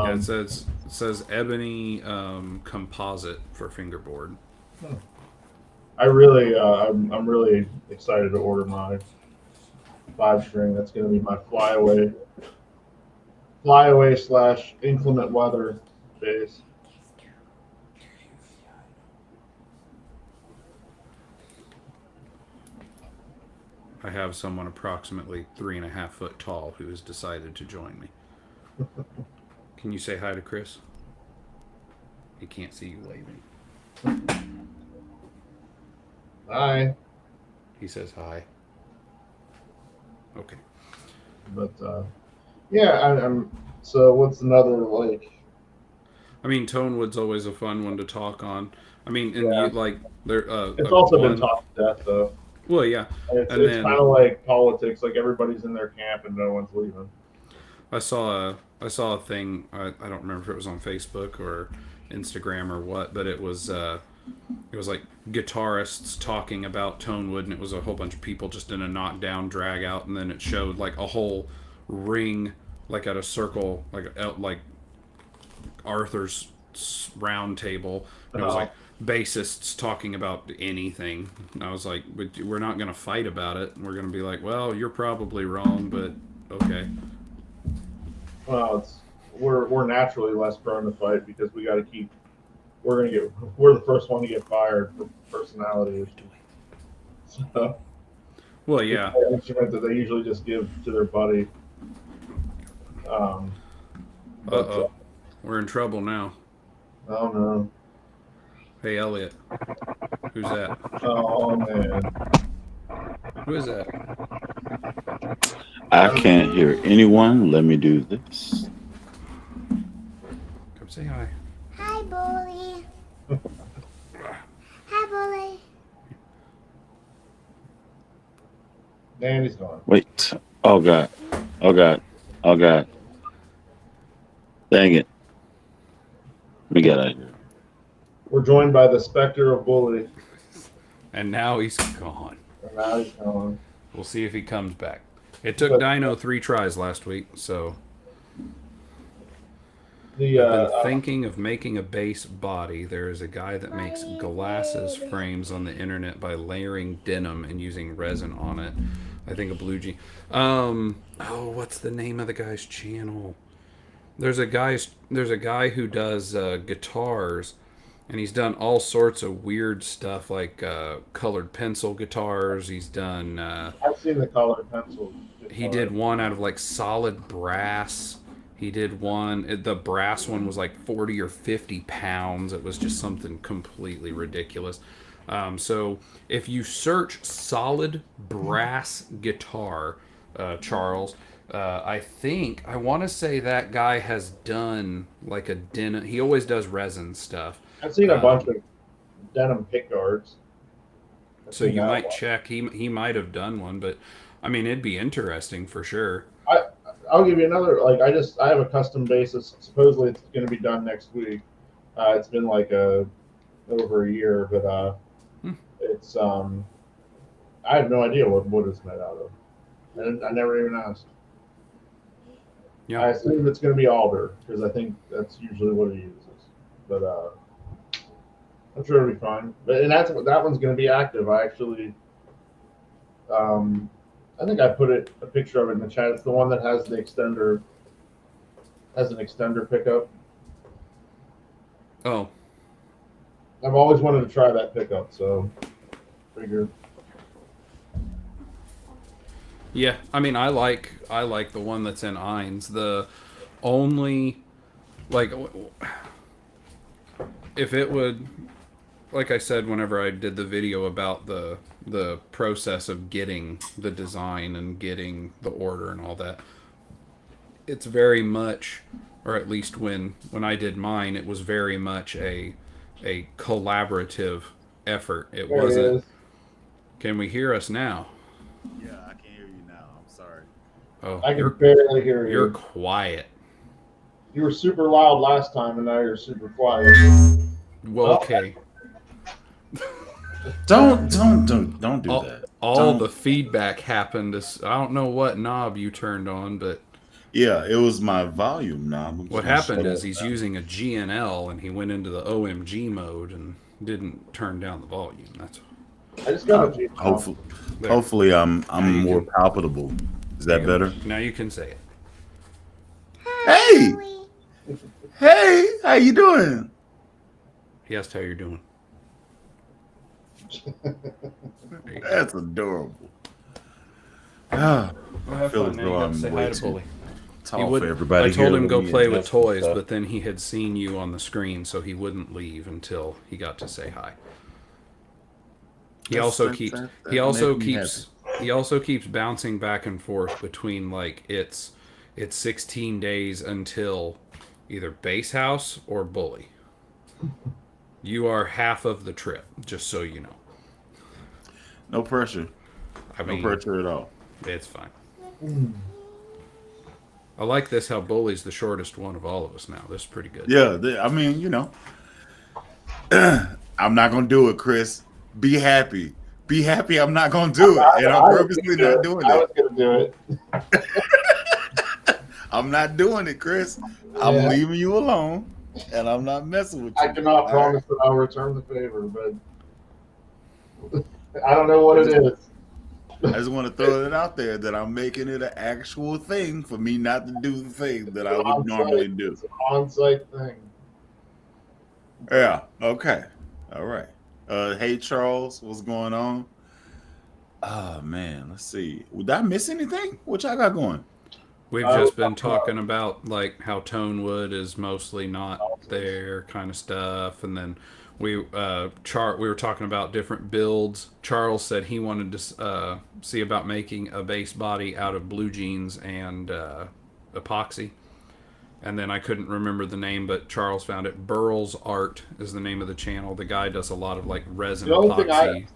Speaker 1: Yeah, it
Speaker 2: Um,
Speaker 1: says it says ebony composite for fingerboard.
Speaker 2: hmm. I'm really excited to order my 5 string. That's going to be my flyaway slash inclement weather bass.
Speaker 1: I have someone approximately 3.5 foot tall who has decided to join me. Can you say hi to Chris? He can't see you waving.
Speaker 2: Hi,
Speaker 1: He says hi. Okay.
Speaker 2: but yeah, I'm. So what's another like?
Speaker 1: I mean, Tonewood's always a fun one to talk on. I mean, and you
Speaker 2: Yeah,
Speaker 1: like there
Speaker 2: it's also been
Speaker 1: one.
Speaker 2: talked to death though.
Speaker 1: Well, yeah,
Speaker 2: And
Speaker 1: and
Speaker 2: it's kind
Speaker 1: then
Speaker 2: of like politics. Like everybody's in their camp and no one's leaving.
Speaker 1: I saw a thing. I don't remember if it was on Facebook or Instagram or what, but it was like guitarists talking about Tonewood, and it was a whole bunch of people just in a knockdown drag out, and then it showed like a whole ring, like at a circle, like Arthur's round table. And it was like bassists talking about anything. And I was like, we're not going to fight about it. We're going to be like, well, you're probably wrong, but okay.
Speaker 2: Well, we're naturally less prone to fight because we got to keep. We're the first one to get fired for personality issues. So,
Speaker 1: well, yeah,
Speaker 2: it's an instrument that they usually just give to their buddy.
Speaker 1: We're in trouble now.
Speaker 2: Oh no.
Speaker 1: Hey, Elliot. Who's that?
Speaker 2: Oh man.
Speaker 1: Who is that?
Speaker 3: I can't hear anyone. Let me do this.
Speaker 1: Come say hi.
Speaker 4: Hi, Bully. Hi, Bully.
Speaker 2: Danny's gone.
Speaker 3: Wait. Oh God. Oh God. Oh God. Dang it. We got out of here.
Speaker 2: We're joined by the specter of Bully.
Speaker 1: And now he's gone.
Speaker 2: And now he's gone.
Speaker 1: We'll see if he comes back. It took Dino 3 tries last week, so I've been thinking of making a bass body. There is a guy that makes glasses frames on the internet by layering denim and using resin on it. I think a Blue Jean. What's the name of the guy's channel? There's a guy who does guitars, and he's done all sorts of weird stuff like colored pencil guitars. He's done.
Speaker 2: I've seen the colored pencil.
Speaker 1: He did one out of like solid brass. He did one. The brass one was like 40 or 50 pounds. It was just something completely ridiculous. So if you search solid brass guitar, Charles, I want to say that guy has done like a denim. He always does resin stuff.
Speaker 2: I've seen a bunch of denim pick guards.
Speaker 1: So you might check. He might have done one, but I mean, it'd be interesting for sure.
Speaker 2: I'll give you another. I have a custom basis. Supposedly it's going to be done next week. It's been like over a year, but it's I have no idea what wood it's made out of, and I never even asked.
Speaker 1: Yeah,
Speaker 2: I assume it's going to be alder because I think that's usually what he uses. But I'm sure it'll be fine. But that one's going to be active. I actually, I think I put a picture of it in the chat. It's the one that has the extender, has an extender pickup.
Speaker 1: Oh,
Speaker 2: I've always wanted to try that pickup, so figured.
Speaker 1: yeah. I mean, I like the one that's in Eins. The only if it would, like I said, whenever I did the video about the process of getting the design and getting the order and all that, it's very much, or at least when I did mine, it was very much a collaborative effort. It
Speaker 2: There
Speaker 1: wasn't.
Speaker 2: it is.
Speaker 1: Can we hear us now?
Speaker 3: Yeah, I can hear you now. I'm sorry.
Speaker 1: Oh,
Speaker 2: I can barely hear you.
Speaker 1: you're quiet.
Speaker 2: You were super loud last time, and now you're super quiet.
Speaker 1: Well, okay.
Speaker 3: Don't do that.
Speaker 1: All the feedback happened. I don't know what knob you turned on, but
Speaker 3: Yeah, it was my volume knob.
Speaker 1: what happened is he's using a GNL and he went into the OMG mode and didn't turn down the volume. That's
Speaker 2: I just got a G.
Speaker 3: Hopefully I'm
Speaker 1: you
Speaker 3: more
Speaker 1: can-
Speaker 3: palpable. Is that better?
Speaker 1: now you can say it.
Speaker 3: Hey!
Speaker 4: Bully.
Speaker 3: Hey, how you doing?
Speaker 1: He asked how you're doing.
Speaker 3: That's adorable. Ah,
Speaker 1: Well, have
Speaker 3: feel
Speaker 1: fun.
Speaker 3: as
Speaker 1: Now you
Speaker 3: though
Speaker 1: gotta
Speaker 3: I'm
Speaker 1: say
Speaker 3: way
Speaker 1: hi to
Speaker 3: too
Speaker 1: Bully.
Speaker 3: tall
Speaker 1: would-
Speaker 3: for everybody.
Speaker 1: I told
Speaker 3: here
Speaker 1: him
Speaker 3: to
Speaker 1: go
Speaker 3: be
Speaker 1: play with
Speaker 3: adjusting
Speaker 1: toys,
Speaker 3: stuff.
Speaker 1: but then he had seen you on the screen, so he wouldn't leave until he got to say hi. He also keeps bouncing back and forth between like it's 16 days until either Base House or Bully. You are half of the trip, just so you know.
Speaker 3: No pressure.
Speaker 1: I
Speaker 3: No
Speaker 1: mean,
Speaker 3: pressure at all.
Speaker 1: it's fine. I like this how Bully's the shortest one of all of us now. This is pretty good.
Speaker 3: Yeah, I mean,
Speaker 5: I'm not gonna do it, Chris. Be happy. Be happy. I'm not gonna do it, and I'm
Speaker 2: I was
Speaker 5: purposely
Speaker 2: gonna do
Speaker 5: not
Speaker 2: it.
Speaker 5: doing
Speaker 2: I
Speaker 5: it.
Speaker 2: was gonna do it.
Speaker 5: I'm not doing it, Chris. I'm
Speaker 2: Yeah.
Speaker 5: leaving you alone, and I'm not messing with you.
Speaker 2: I cannot
Speaker 5: All
Speaker 2: promise that I'll return the favor, but I don't know what it is.
Speaker 5: I just want to throw it out there that I'm making it an actual thing for me not to do the thing that I would normally do.
Speaker 2: It's an on-site thing.
Speaker 5: Yeah. Okay. All right. Hey Charles, what's going on? Oh man, let's see. Did I miss anything? What y'all got going?
Speaker 1: We've just been talking about like how Tonewood is mostly not there kind of stuff, and then we we were talking about different builds. Charles said he wanted to see about making a base body out of blue jeans and epoxy. And then I couldn't remember the name, but Charles found it. Burl's Art is the name of the channel. The guy does a lot of like resin epoxy.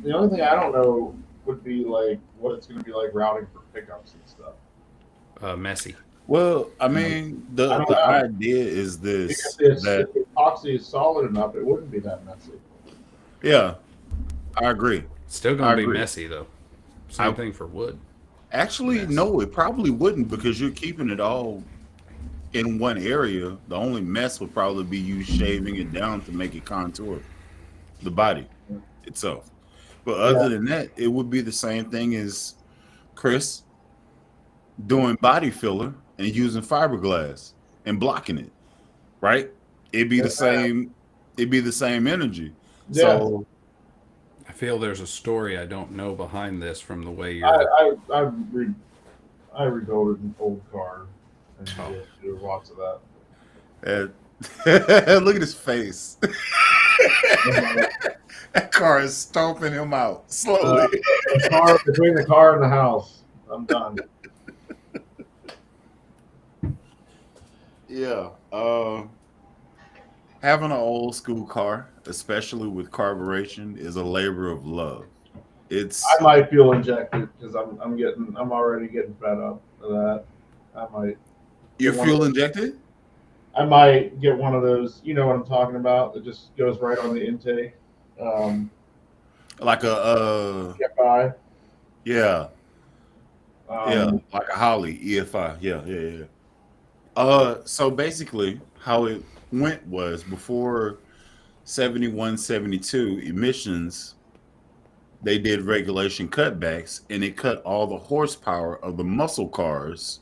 Speaker 2: The only thing I don't know would be like what it's going to be like routing for pickups and stuff.
Speaker 1: Messy.
Speaker 5: Well, I mean, the idea is this:
Speaker 2: if
Speaker 5: that
Speaker 2: the epoxy is solid enough, it wouldn't be that messy.
Speaker 5: yeah, I agree.
Speaker 1: Still going to be messy though. Same thing for wood.
Speaker 5: Actually, no, it probably wouldn't because you're keeping it all in one area. The only mess would probably be you shaving it down to make it contour the body itself. But other than that, it would be the same thing as Chris doing body filler and using fiberglass and blocking it, right? It'd be the same. It'd be the same energy.
Speaker 2: Yeah.
Speaker 5: So
Speaker 1: I feel there's a story I don't know behind this from the way you're.
Speaker 2: I rebuilt an old car and did lots of that.
Speaker 5: look at his face. That car is stomping him out slowly.
Speaker 2: Between the car and the house, I'm done.
Speaker 5: Yeah. Having an old school car, especially with carburation, is a labor of love.
Speaker 2: I might feel injected because I'm already getting fed up of that. I might.
Speaker 5: You feel injected?
Speaker 2: I might get one of those. You know what I'm talking about? That just goes right on the intake.
Speaker 5: Like a
Speaker 2: EFI.
Speaker 5: Yeah. Like a Holly EFI. Yeah. So basically, how it went was before 71, 72 emissions, they did regulation cutbacks, and it cut all the horsepower of the muscle cars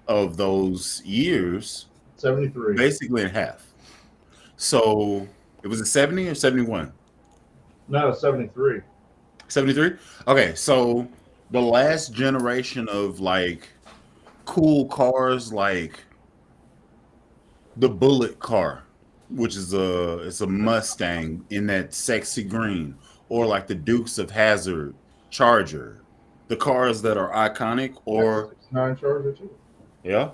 Speaker 5: of those years
Speaker 2: 73
Speaker 5: basically in half. So it was a 70 or 71?
Speaker 2: No, 73.
Speaker 5: 73? Okay, so the last generation of like cool cars, like the Bullet car, which is it's a Mustang in that sexy green, or like the Dukes of Hazzard Charger, the cars that are iconic, or
Speaker 2: 69 Charger too.
Speaker 5: Yeah,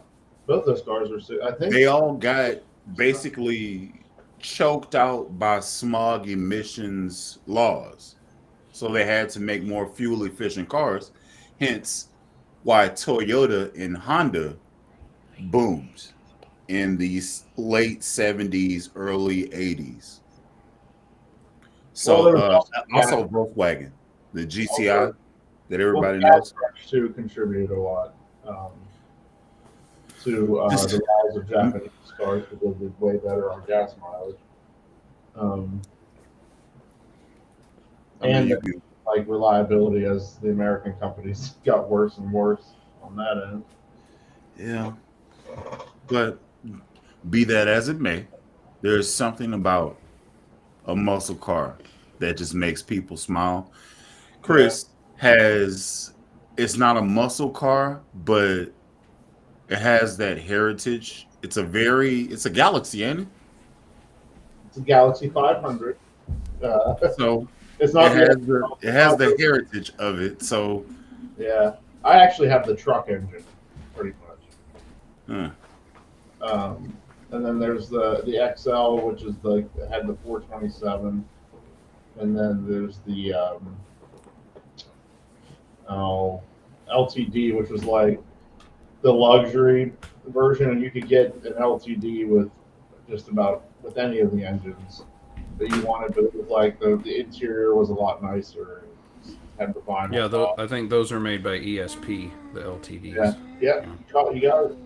Speaker 2: both those cars are. I think
Speaker 5: they all got basically choked out by smog emissions laws, so they had to make more fuel efficient cars. Hence, why Toyota and Honda boomed in the late 70s, early 80s. So also Volkswagen, the GTI that everybody knows.
Speaker 2: Too contributed a lot to the rise of Japanese cars because they're way better on gas mileage. And like reliability as the American companies got worse and worse on that end.
Speaker 5: Yeah. But be that as it may, there's something about a muscle car that just makes people smile. Chris it's not a muscle car, but it has that heritage. It's a Galaxy, ain't it?
Speaker 2: It's a Galaxy 500.
Speaker 5: So
Speaker 2: it's not.
Speaker 5: It has the heritage of it. So
Speaker 2: yeah, I actually have the truck engine, pretty much. And then there's the XL, which is had the 427, and then there's the LTD, which was like the luxury version, and you could get an LTD with just about with any of the engines. that you wanted, but it was like the interior was a lot nicer. And had the vinyl.
Speaker 1: Yeah,
Speaker 2: top.
Speaker 1: I think those are made by ESP, the
Speaker 2: Yeah,
Speaker 1: LTDs.
Speaker 2: yeah. You got it.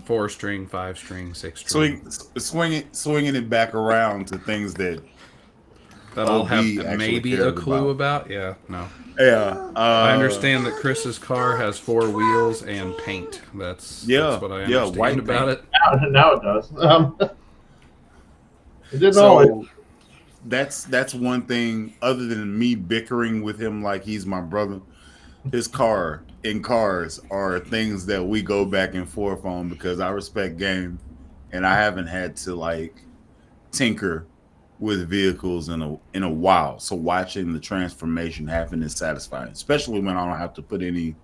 Speaker 1: 4-string, 5-string, 6-string.
Speaker 5: Swinging it back around to things that
Speaker 1: That I'll
Speaker 5: OB
Speaker 1: have
Speaker 5: actually
Speaker 1: maybe a
Speaker 5: cares
Speaker 1: clue about. Yeah, no.
Speaker 5: Yeah,
Speaker 1: I understand that Chris's car has 4 wheels and paint. That's what I understand
Speaker 5: white
Speaker 1: about
Speaker 5: paint.
Speaker 1: it.
Speaker 2: Now it does. It didn't always.
Speaker 5: So that's one thing. Other than me bickering with him like he's my brother, his car and cars are things that we go back and forth on because I respect game, and I haven't had to like tinker with vehicles in a while. So watching the transformation happen is satisfying, especially when I don't have to put any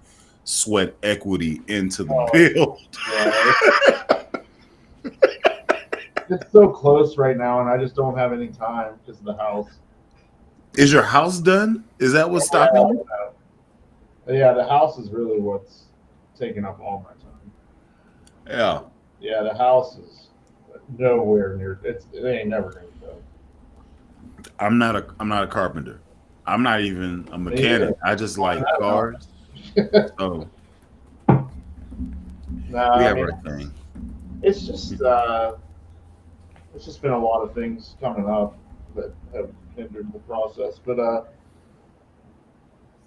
Speaker 5: sweat equity into the build.
Speaker 2: Yeah. It's so close right now, and I just don't have any time because of the house.
Speaker 5: Is your house done? Is that what's stopping you?
Speaker 2: Yeah, the house is really what's taking up all my time.
Speaker 5: Yeah.
Speaker 2: Yeah, the house is nowhere near. It ain't never gonna go.
Speaker 5: I'm not a carpenter. I'm not even a mechanic. I just like cars. So we have our thing.
Speaker 2: It's just been a lot of things coming up that have hindered the process. But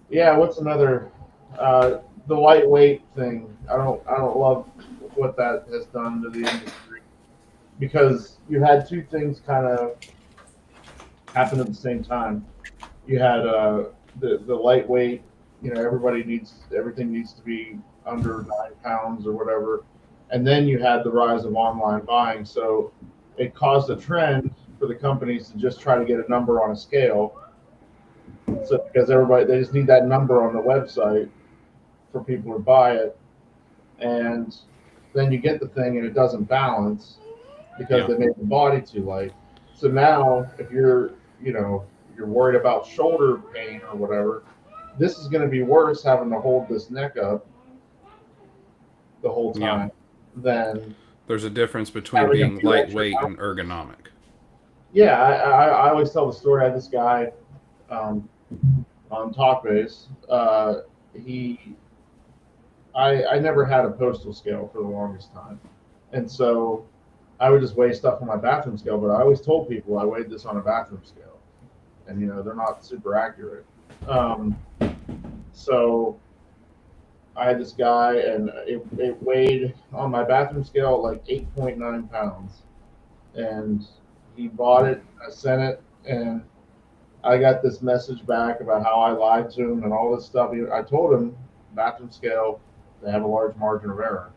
Speaker 2: yeah, what's another? The lightweight thing. I don't love what that has done to the industry because you had two things kind of happen at the same time. You had the lightweight. You know, everything needs to be under 9 pounds or whatever, and then you had the rise of online buying. So it caused a trend for the companies to just try to get a number on a scale. So because they just need that number on the website for people to buy it, and then you get the thing and it doesn't balance because they made the body too light. So now if you're worried about shoulder pain or whatever, this is going to be worse having to hold this neck up the whole time than
Speaker 1: there's a difference between being lightweight and ergonomic.
Speaker 2: Yeah, I always tell the story. I had this guy on Talkbase. I never had a postal scale for the longest time, and so I would just weigh stuff on my bathroom scale. But I always told people I weighed this on a bathroom scale, and they're not super accurate. So I had this guy, and it weighed on my bathroom scale like 8.9 pounds, and he bought it. I sent it, and I got this message back about how I lied to him and all this stuff. I told him bathroom scale, they have a large margin of error.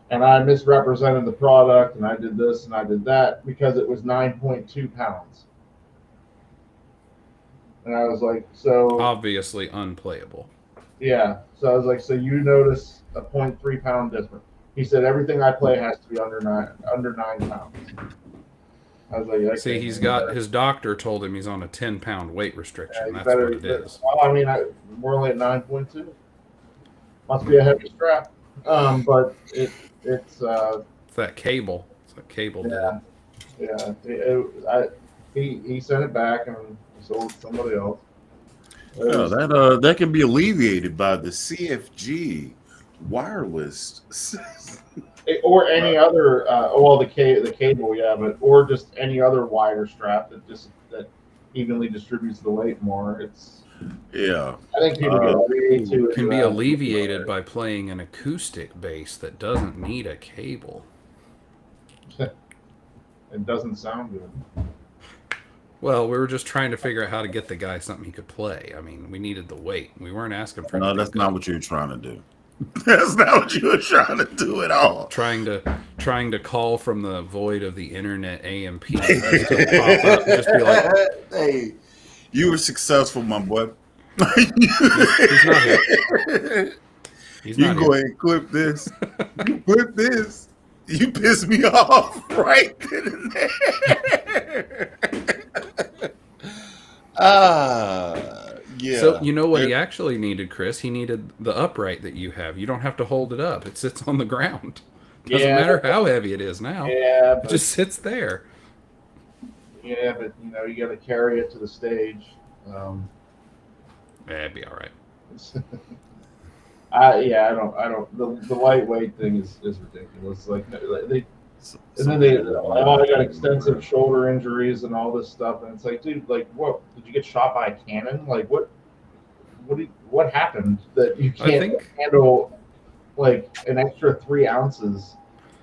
Speaker 2: And I misrepresented the product, and I did this and I did that because it was 9.2 pounds. And I was like, so
Speaker 1: obviously unplayable.
Speaker 2: Yeah. So I was like, so you notice a 0.3 pound difference. He said everything I play has to be under 9 pounds. I was like, okay,
Speaker 1: see, his doctor told him he's on a 10-pound weight restriction. That's
Speaker 2: what
Speaker 1: it is.
Speaker 2: Well, I mean, we're only at 9.2. Must be a heavy strap. But it's
Speaker 1: that cable. It's that cable.
Speaker 2: Yeah. He sent it back and sold it to somebody else.
Speaker 5: Yeah, that can be alleviated by the CFG wireless.
Speaker 2: Or any other, the cable, or just any other wider strap that evenly distributes the weight more. I think people get way too.
Speaker 1: Can be alleviated by playing an acoustic bass that doesn't need a cable.
Speaker 2: It doesn't sound good.
Speaker 1: Well, we were just trying to figure out how to get the guy something he could play. I mean, we needed the weight. We weren't asking for.
Speaker 5: No, that's not what you're trying to do. That's not what you were trying to do at all.
Speaker 1: Trying to call from the void of the internet AMP to pop up and just be like,
Speaker 5: "Hey, you were successful, my boy."
Speaker 1: He's not here.
Speaker 5: You go ahead and clip this. You clip this. You piss me off right then and there. Yeah.
Speaker 1: So you know what he actually needed, Chris? He needed the upright that you have. You don't have to hold it up. It sits on the ground. Doesn't matter how heavy it is now.
Speaker 2: Yeah,
Speaker 1: it just sits there.
Speaker 2: Yeah, but you got to carry it to the stage. Um,
Speaker 1: It'd be all right.
Speaker 2: I don't. The lightweight thing is ridiculous. Like they, and
Speaker 5: Some
Speaker 2: then they,
Speaker 5: people just want to
Speaker 2: all
Speaker 5: buy
Speaker 2: they got
Speaker 5: it.
Speaker 2: extensive shoulder injuries and all this stuff, and it's like, dude, like, what? Did you get shot by a cannon? Like, what happened that you
Speaker 1: I
Speaker 2: can't
Speaker 1: think
Speaker 2: handle like an extra 3 ounces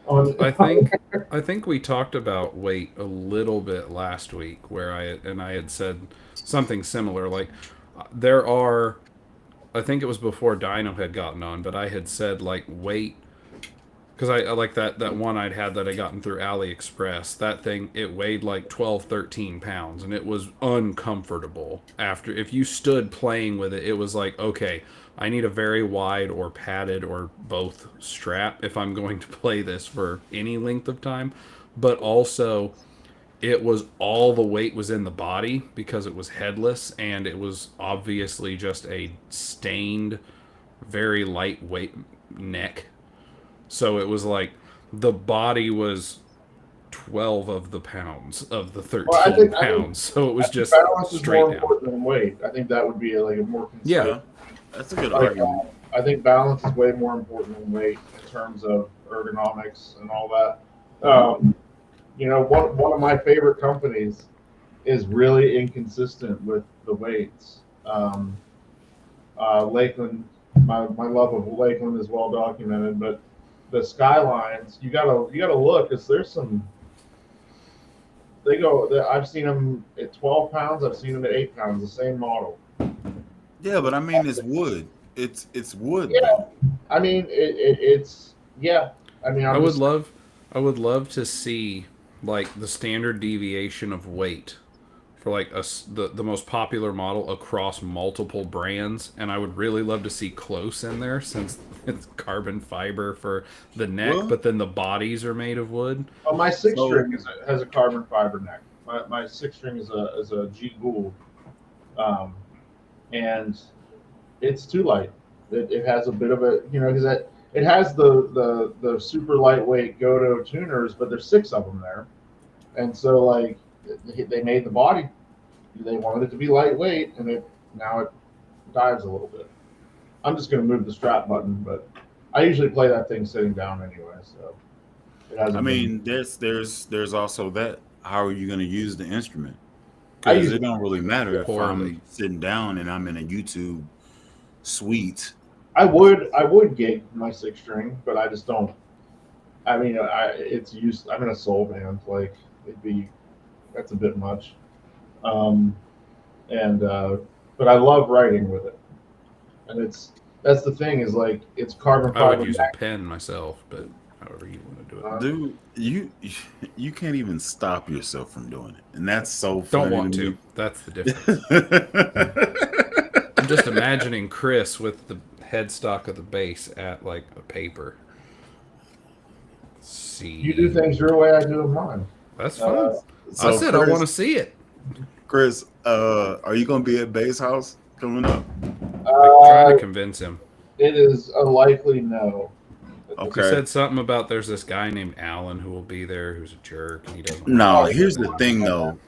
Speaker 2: on?
Speaker 1: I think we talked about weight a little bit last week, where I had said something similar. Like there are, I think it was before Dino had gotten on, but I had said like weight because I like that one I'd had that I gotten through AliExpress. That thing, it weighed like 12, 13 pounds, and it was uncomfortable. After if you stood playing with it, it was like, okay, I need a very wide or padded or both strap if I'm going to play this for any length of time. But also, it was all the weight was in the body because it was headless, and it was obviously just a stained, very lightweight neck. So it was like the body was 12 of the pounds of the
Speaker 2: Well,
Speaker 1: 13 pounds. So it was just
Speaker 2: balance is
Speaker 1: straight
Speaker 2: more
Speaker 1: down.
Speaker 2: important than weight. I think that would be like a more concise.
Speaker 1: Yeah.
Speaker 5: Yeah, that's a good
Speaker 2: Like,
Speaker 5: argument.
Speaker 2: I think balance is way more important than weight in terms of ergonomics and all that. One of my favorite companies is really inconsistent with the weights. Lakeland, my love of Lakeland is well documented, but the Skylines, you gotta look, because there's some. I've seen them at 12 pounds. I've seen them at 8 pounds. The same model.
Speaker 5: Yeah, but I mean, it's wood. It's wood.
Speaker 2: Yeah.
Speaker 5: Though.
Speaker 2: I mean, it's yeah. I mean,
Speaker 1: I would love to see like the standard deviation of weight for like the most popular model across multiple brands, and I would really love to see close in there since it's carbon fiber for the neck,
Speaker 5: Well,
Speaker 1: but then the bodies are made of wood.
Speaker 2: Oh, my six
Speaker 5: So-
Speaker 2: string has a carbon fiber neck. My six string is a G Gould, and it's too light. It has a bit of a because it has the super lightweight Goto tuners, but there's 6 of them there, and so like they made the body. They wanted it to be lightweight, and now it dives a little bit. I'm just going to move the strap button, but I usually play that thing sitting down anyway, so it hasn't.
Speaker 5: I mean, there's also that. How are you going to use the instrument?
Speaker 2: I
Speaker 5: Because
Speaker 2: use
Speaker 5: it don't really matter if
Speaker 1: poorly.
Speaker 5: I'm sitting down and I'm in a YouTube suite.
Speaker 2: I would gig my six string, but I just don't. I mean, it's used. I'm in a soul band. Like that's a bit much. But I love writing with it, and that's the thing is like it's carbon
Speaker 1: I would
Speaker 2: fiber.
Speaker 1: use a pen myself, but however you want to do it.
Speaker 5: Dude, you can't even stop yourself from doing it, and that's so funny.
Speaker 1: Don't want to.
Speaker 5: Me.
Speaker 1: That's the difference. I'm just imagining Chris with the headstock of the bass at like a paper. See,
Speaker 2: You do things your way, I do mine.
Speaker 1: That's fine.
Speaker 5: So
Speaker 1: I said I want to see it.
Speaker 5: Chris, are you gonna be at Bass House coming up?
Speaker 1: Trying to convince him.
Speaker 2: It is a likely no.
Speaker 5: Okay.
Speaker 1: He said something about there's this guy named Alan who will be there who's a jerk and he doesn't.
Speaker 5: No, here's the thing though.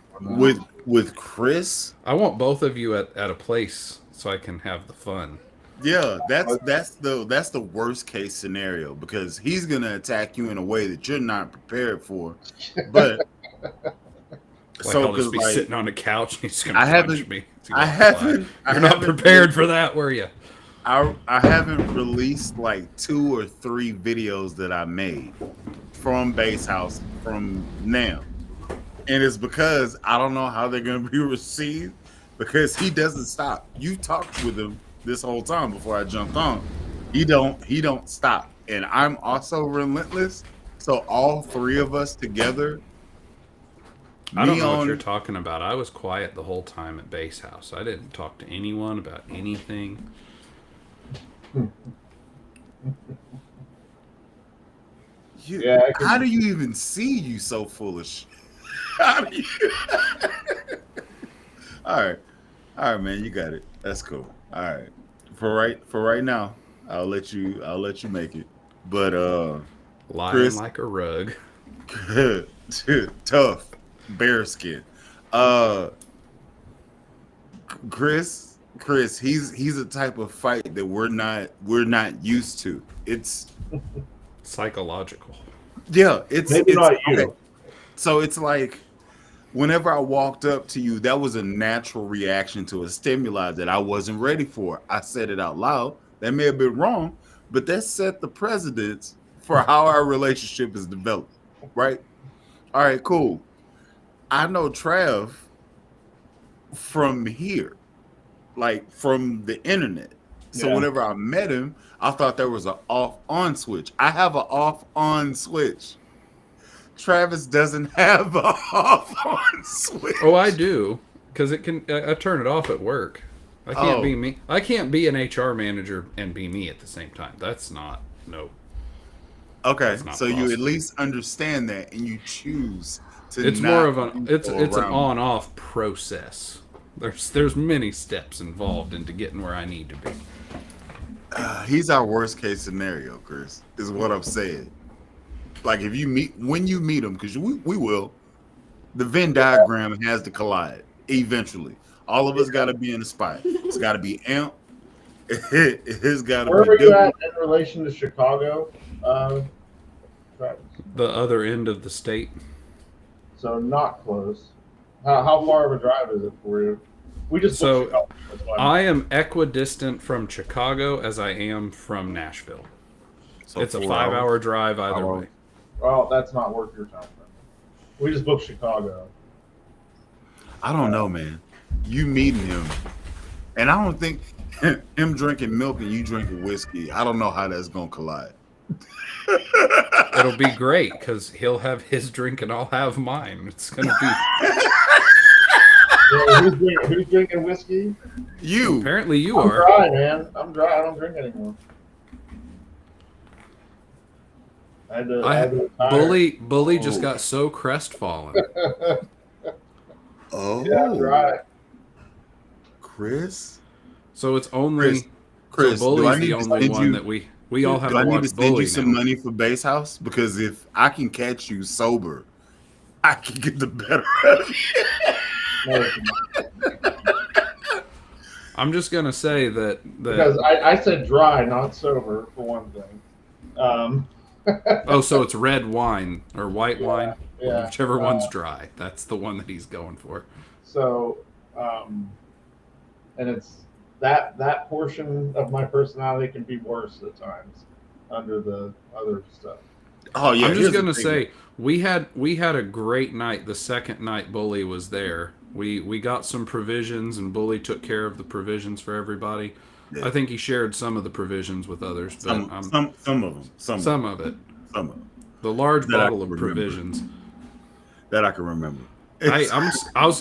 Speaker 5: With Chris,
Speaker 1: I want both of you at a place so I can have the fun.
Speaker 5: yeah, that's the worst case scenario because he's gonna attack you in a way that you're not prepared for. But
Speaker 1: Like I'll just be sitting on a couch and he's gonna punch me. You're not prepared for that, were you?
Speaker 5: I haven't released like 2 or 3 videos that I made from Bass House from now. And it's because I don't know how they're gonna be received because he doesn't stop. You talked with him this whole time before I jumped on. He don't stop. And I'm also relentless. So all 3 of us together.
Speaker 1: I don't know what you're talking about. I was quiet the whole time at Bass House. I didn't talk to anyone about anything.
Speaker 5: How do you even see you so foolish? How do you... All right, man, you got it. That's cool. All right, for right now, I'll let you make it. But
Speaker 1: Lying
Speaker 5: Chris,
Speaker 1: like a rug.
Speaker 5: tough bearskin. Uh, Chris, he's a type of fight that we're not used to. It's
Speaker 1: Psychological.
Speaker 5: yeah, it's
Speaker 2: Maybe not you.
Speaker 5: okay. So it's like whenever I walked up to you, that was a natural reaction to a stimuli that I wasn't ready for. I said it out loud. That may have been wrong, but that set the precedence for how our relationship is developed. Right? All right, cool. I know Trav from here, like from the internet. So
Speaker 2: Yeah.
Speaker 5: whenever I met him, I thought there was an off-on switch. I have an off-on switch. Travis doesn't have an off-on switch.
Speaker 1: Oh, I do, because it can. I turn it off at work. I can't
Speaker 5: Oh.
Speaker 1: be me. I can't be an HR manager and be me at the same time. That's not no.
Speaker 5: Okay,
Speaker 1: not
Speaker 5: so you at
Speaker 1: possible.
Speaker 5: least understand that, and you choose to.
Speaker 1: It's
Speaker 5: not
Speaker 1: more of an
Speaker 5: go
Speaker 1: it's an
Speaker 5: around.
Speaker 1: on-off process. There's many steps involved into getting where I need to be.
Speaker 5: He's our worst case scenario, Chris. Is what I'm saying. Like if you meet when you meet him, because we will. The Venn diagram has to collide eventually. All of us got to be in the spot. It's got to be amp. It's got to
Speaker 2: Where
Speaker 5: be.
Speaker 2: are you at in relation to Chicago, Travis?
Speaker 1: The other end of the state.
Speaker 2: So not close. How far of a drive is it for you? We just
Speaker 1: So,
Speaker 2: booked Chicago, that's why.
Speaker 1: I am equidistant from Chicago as I am from Nashville.
Speaker 5: So
Speaker 1: It's a
Speaker 5: 4
Speaker 1: 5-hour
Speaker 5: hours.
Speaker 1: drive either
Speaker 5: Hour.
Speaker 1: way.
Speaker 2: Well, that's not worth your time. We just booked Chicago.
Speaker 5: I don't know, man. You meeting him, and I don't think him drinking milk and you drinking whiskey. I don't know how that's gonna collide.
Speaker 1: It'll be great because he'll have his drink and I'll have mine. It's gonna be.
Speaker 2: Yeah, who's drinking whiskey?
Speaker 5: You.
Speaker 1: Apparently, you
Speaker 2: I'm
Speaker 1: are.
Speaker 2: dry, man. I'm dry. I don't drink anymore. I had to retire.
Speaker 1: Bully just
Speaker 5: Oh.
Speaker 1: got so crestfallen.
Speaker 5: Oh,
Speaker 2: Yeah, I'm dry.
Speaker 5: Chris.
Speaker 1: So it's only.
Speaker 5: Chris,
Speaker 1: so
Speaker 5: do I
Speaker 1: Bully's
Speaker 5: need
Speaker 1: the
Speaker 5: to
Speaker 1: only
Speaker 5: send
Speaker 1: one
Speaker 5: you?
Speaker 1: that we all have
Speaker 5: Do
Speaker 1: to
Speaker 5: I need to
Speaker 1: watch
Speaker 5: send
Speaker 1: Bully
Speaker 5: you some
Speaker 1: now.
Speaker 5: money for Base House? Because if I can catch you sober, I can get the better of you.
Speaker 2: No,
Speaker 1: I'm just gonna say that
Speaker 2: because I said dry, not sober, for one thing.
Speaker 1: oh, so it's red wine or white
Speaker 2: Yeah,
Speaker 1: wine,
Speaker 2: yeah.
Speaker 1: whichever one's dry. That's the one that he's going for.
Speaker 2: So, and it's that portion of my personality can be worse at times under the other stuff.
Speaker 5: Oh yeah,
Speaker 1: I'm
Speaker 5: here's
Speaker 1: just
Speaker 5: the
Speaker 1: gonna
Speaker 5: thing.
Speaker 1: say we had a great night the second night Bully was there. We got some provisions and Bully took care of the provisions for everybody.
Speaker 5: Yeah.
Speaker 1: I think he shared some of the provisions with others, but
Speaker 5: some of them,
Speaker 1: some of it.
Speaker 5: some of them
Speaker 1: The large
Speaker 5: That I
Speaker 1: bottle of
Speaker 5: can remember.
Speaker 1: provisions.
Speaker 5: that I can remember.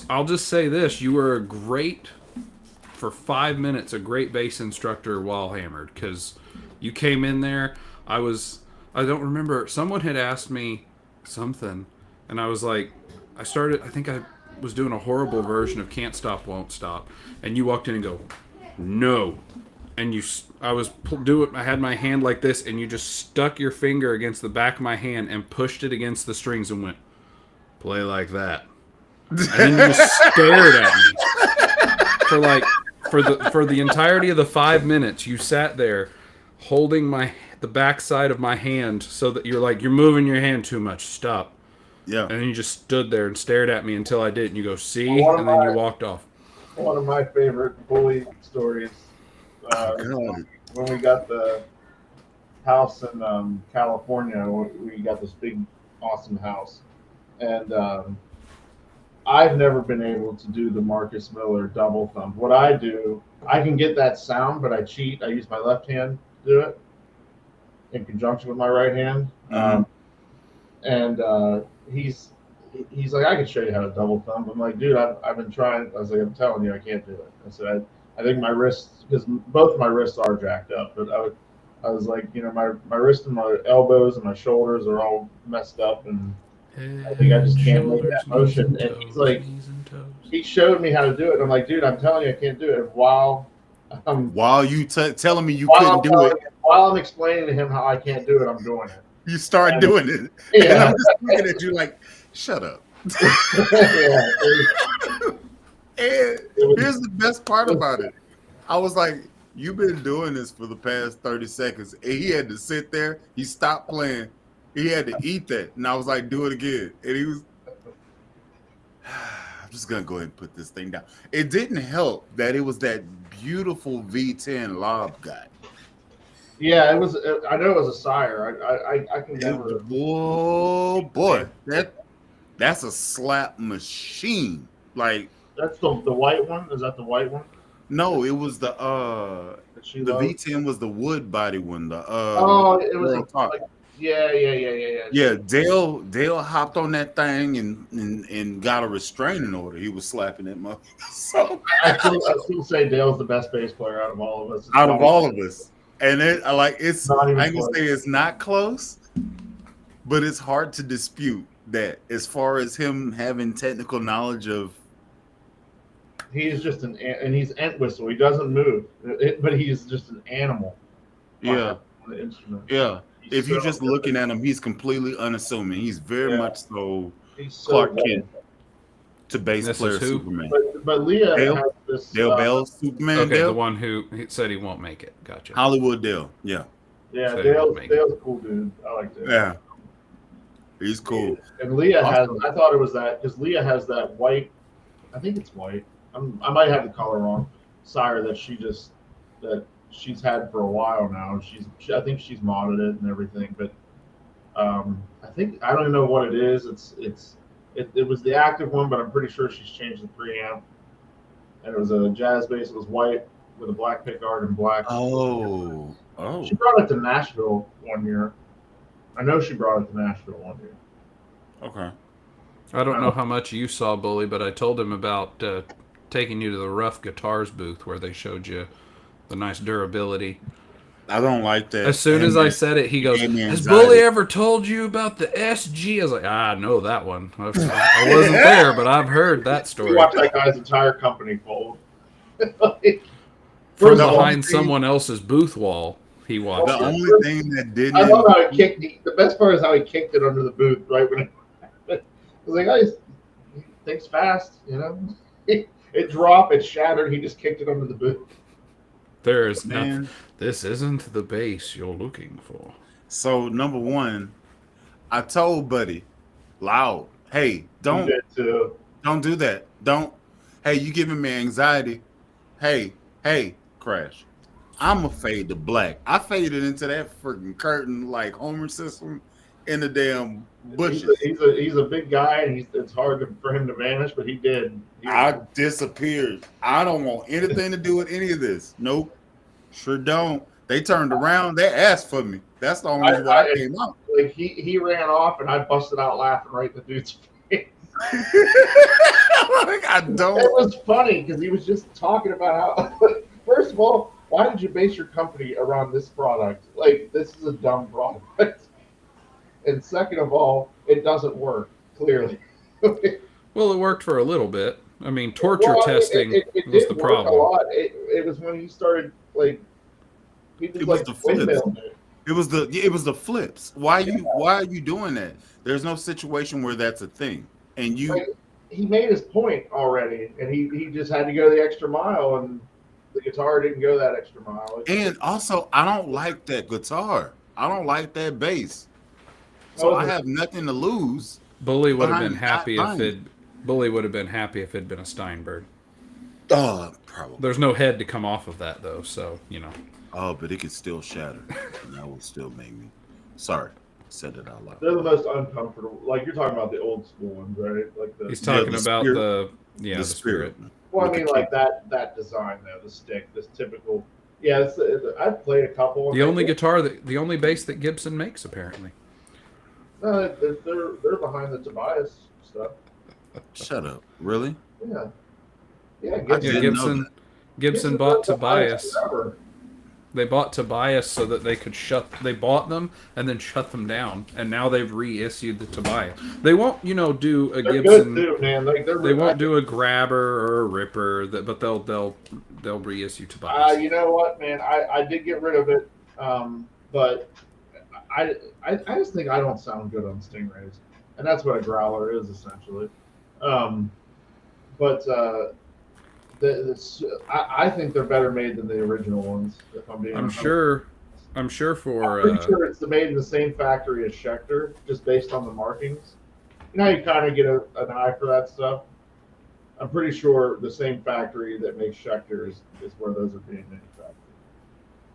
Speaker 1: I'll just say this: you were a great for 5 minutes, a great bass instructor while hammered because you came in there. I don't remember. Someone had asked me something, and I was like, I think I was doing a horrible version of "Can't Stop, Won't Stop," and you walked in and go, "No." And I had my hand like this, and you just stuck your finger against the back of my hand and pushed it against the strings and went, "Play like that." And then you just stared at me for the entirety of the 5 minutes. You sat there holding the backside of my hand so that you're moving your hand too much. Stop.
Speaker 5: Yeah.
Speaker 1: And then you just stood there and stared at me until I did, and you go, "See,"
Speaker 2: Well,
Speaker 1: and then you walked off.
Speaker 2: One of my favorite Bully stories.
Speaker 5: God.
Speaker 2: When we got the house in California, we got this big, awesome house, and I've never been able to do the Marcus Miller double thumb. What I do, I can get that sound, but I cheat. I use my left hand to do it in conjunction with my right hand.
Speaker 5: Mhm.
Speaker 2: And he's like, I can show you how to double thumb. I'm like, dude, I've been trying. I was like, I'm telling you, I can't do it. I said, I think my wrists, because both of my wrists are jacked up, but I was like, my wrist and my elbows and my shoulders are all messed up, and I think I just can't make that motion. And he's like, he showed me how to do it. And I'm like, dude, I'm telling you, I can't do it. And while
Speaker 5: you telling me you couldn't do it,
Speaker 2: while I'm explaining to him how I can't do it, I'm doing it.
Speaker 5: you start doing it. And
Speaker 2: Yeah.
Speaker 5: I'm just looking at you like, shut up. And
Speaker 2: was-
Speaker 5: here's the best part about it. I was like, you've been doing this for the past 30 seconds. And he had to sit there. He stopped playing. He had to eat that. And I was like, do it again. And he was, I'm just going to go ahead and put this thing down. It didn't help that it was that beautiful V10 lob guy.
Speaker 2: Yeah, it was. I know it was a sire. I can never.
Speaker 5: Oh, boy. That's a slap machine. Like,
Speaker 2: That's the white one. Is that the white one
Speaker 5: no, it was
Speaker 2: that she
Speaker 5: the
Speaker 2: loves?
Speaker 5: V10 was the wood body one. The
Speaker 2: Oh, it was
Speaker 5: World Top.
Speaker 2: like, yeah.
Speaker 5: Yeah, Dale hopped on that thing and got a restraining order. He was slapping that mother. So
Speaker 2: I still say Dale's the best bass player out of all of us. It's
Speaker 5: out
Speaker 2: not
Speaker 5: of all of us, and it's
Speaker 2: Not even
Speaker 5: I ain't gonna
Speaker 2: close.
Speaker 5: say it's not close, but it's hard to dispute that as far as him having technical knowledge of.
Speaker 2: He's just and he's Entwistle. He doesn't move, but he's just an animal.
Speaker 5: Yeah,
Speaker 2: on the instrument.
Speaker 5: yeah.
Speaker 2: He's
Speaker 5: If you're
Speaker 2: so
Speaker 5: just
Speaker 2: good.
Speaker 5: looking at him, he's completely unassuming. He's very
Speaker 2: Yeah.
Speaker 5: much so
Speaker 2: He's so
Speaker 5: Clark
Speaker 2: good.
Speaker 5: Kent to bass
Speaker 1: This
Speaker 5: player
Speaker 1: is who?
Speaker 5: Superman.
Speaker 2: But Leah
Speaker 5: Dale?
Speaker 2: has this.
Speaker 5: Dale Bell, Superman.
Speaker 1: Okay,
Speaker 5: Dale?
Speaker 1: the one who said he won't make it. Gotcha.
Speaker 5: Hollywood Dale. Yeah,
Speaker 2: Yeah,
Speaker 1: So he won't
Speaker 2: Dale's
Speaker 1: make it.
Speaker 2: a cool dude. I like Dale.
Speaker 5: yeah. He's cool.
Speaker 2: And Leah has.
Speaker 5: Awesome.
Speaker 2: I thought it was that because Leah has that white. I think it's white. I might have the color wrong. Sire that she's had for a while now. I think she's modded it and everything. But I think I don't even know what it is. It was the active one, but I'm pretty sure she's changed the preamp. And it was a jazz bass. It was white with a black pickguard and black.
Speaker 5: Oh.
Speaker 2: She brought it to Nashville one year. I know she brought it to Nashville one year.
Speaker 5: Okay.
Speaker 1: I don't know how much you saw, Bully, but I told him about taking you to the Rough Guitars booth where they showed you the nice durability.
Speaker 5: I don't like that.
Speaker 1: As soon as I said it, he goes,
Speaker 5: gave me
Speaker 1: "Has
Speaker 5: anxiety.
Speaker 1: Bully ever told you about the SG?" I was like, "I know that one. I wasn't there, but I've heard that
Speaker 2: We
Speaker 1: story."
Speaker 2: watched that guy's entire company fold.
Speaker 1: From
Speaker 2: First of all,
Speaker 1: behind someone else's booth wall, he watched
Speaker 5: The
Speaker 1: it.
Speaker 5: only thing that didn't.
Speaker 2: I love how he kicked. The best part is how he kicked it under the booth right when it. I was like, "Oh, he thinks fast," you know. It dropped, it shattered. He just kicked it under the booth.
Speaker 1: There is nothing.
Speaker 5: Man.
Speaker 1: This isn't the bass you're looking for.
Speaker 5: So number one, I told Buddy, loud, hey, don't
Speaker 2: He did too.
Speaker 5: do that. Don't. Hey, you giving me anxiety. Hey, Crash. I'm a fade to black. I faded into that freaking curtain like Homer Simpson in the damn bushes.
Speaker 2: He's a big guy, and it's hard for him to vanish, but he did.
Speaker 5: I disappeared. I don't want anything to do with any of this. Nope. Sure don't. They turned around. They asked for me. That's the only reason why I came out.
Speaker 2: Like he ran off, and I busted out laughing right in the dude's face.
Speaker 5: Like, I don't.
Speaker 2: It was funny because he was just talking about how. First of all, why did you base your company around this product? Like, this is a dumb product. And second of all, it doesn't work, clearly.
Speaker 1: Well, it worked for a little bit. I mean, torture
Speaker 2: Well,
Speaker 1: testing
Speaker 2: it
Speaker 1: was
Speaker 2: did
Speaker 1: the
Speaker 2: work
Speaker 1: problem.
Speaker 2: A lot. It was when he started, like, he
Speaker 5: It
Speaker 2: was
Speaker 5: was
Speaker 2: like
Speaker 5: the flips.
Speaker 2: windmilling it.
Speaker 5: It was the flips. Why are you doing that? There's no situation where that's a thing. And you
Speaker 2: Like, he made his point already, and he just had to go the extra mile, and the guitar didn't go that extra mile.
Speaker 5: and also I don't like that guitar. I don't like that bass. So I have nothing to lose.
Speaker 1: Bully would have
Speaker 5: Behind
Speaker 1: been happy
Speaker 5: that
Speaker 1: if Bully would have been happy if it'd been a Steinberg.
Speaker 5: Probably.
Speaker 1: There's no head to come off of that though, so you know.
Speaker 5: Oh, but it could still shatter. And that would still make me sorry. Said it out loud.
Speaker 2: They're the most uncomfortable. Like, you're talking about the old school ones, right? Like
Speaker 1: He's talking
Speaker 5: the
Speaker 1: about
Speaker 5: spirit.
Speaker 1: the spirit.
Speaker 2: Well, I
Speaker 5: With the
Speaker 2: mean, like that design though, the stick, this typical. Yeah, I've played a couple.
Speaker 1: The only the only bass that Gibson makes apparently.
Speaker 2: No, they're behind the Tobias stuff.
Speaker 5: Shut up. Really?
Speaker 2: Yeah,
Speaker 5: I
Speaker 2: Gibson,
Speaker 5: didn't know
Speaker 1: Gibson bought
Speaker 2: built
Speaker 1: Tobias.
Speaker 2: forever.
Speaker 1: They bought Tobias so that they could they bought them and then shut them down, and now they've reissued the Tobias. They won't, do a
Speaker 2: They're
Speaker 1: Gibson.
Speaker 2: good too, man. Like
Speaker 1: They won't do a grabber or a ripper, but they'll reissue Tobias.
Speaker 2: You know what, man? I did get rid of it, but I just think I don't sound good on Stingrays, and that's what a growler is essentially. But I think they're better made than the original ones. If I'm being
Speaker 1: I'm
Speaker 2: honest.
Speaker 1: sure. I'm sure
Speaker 2: I'm
Speaker 1: for
Speaker 2: pretty sure it's made in the same factory as Schecter, just based on the markings. You know how you kind of get an eye for that stuff? I'm pretty sure the same factory that makes Schecter is where those are being manufactured.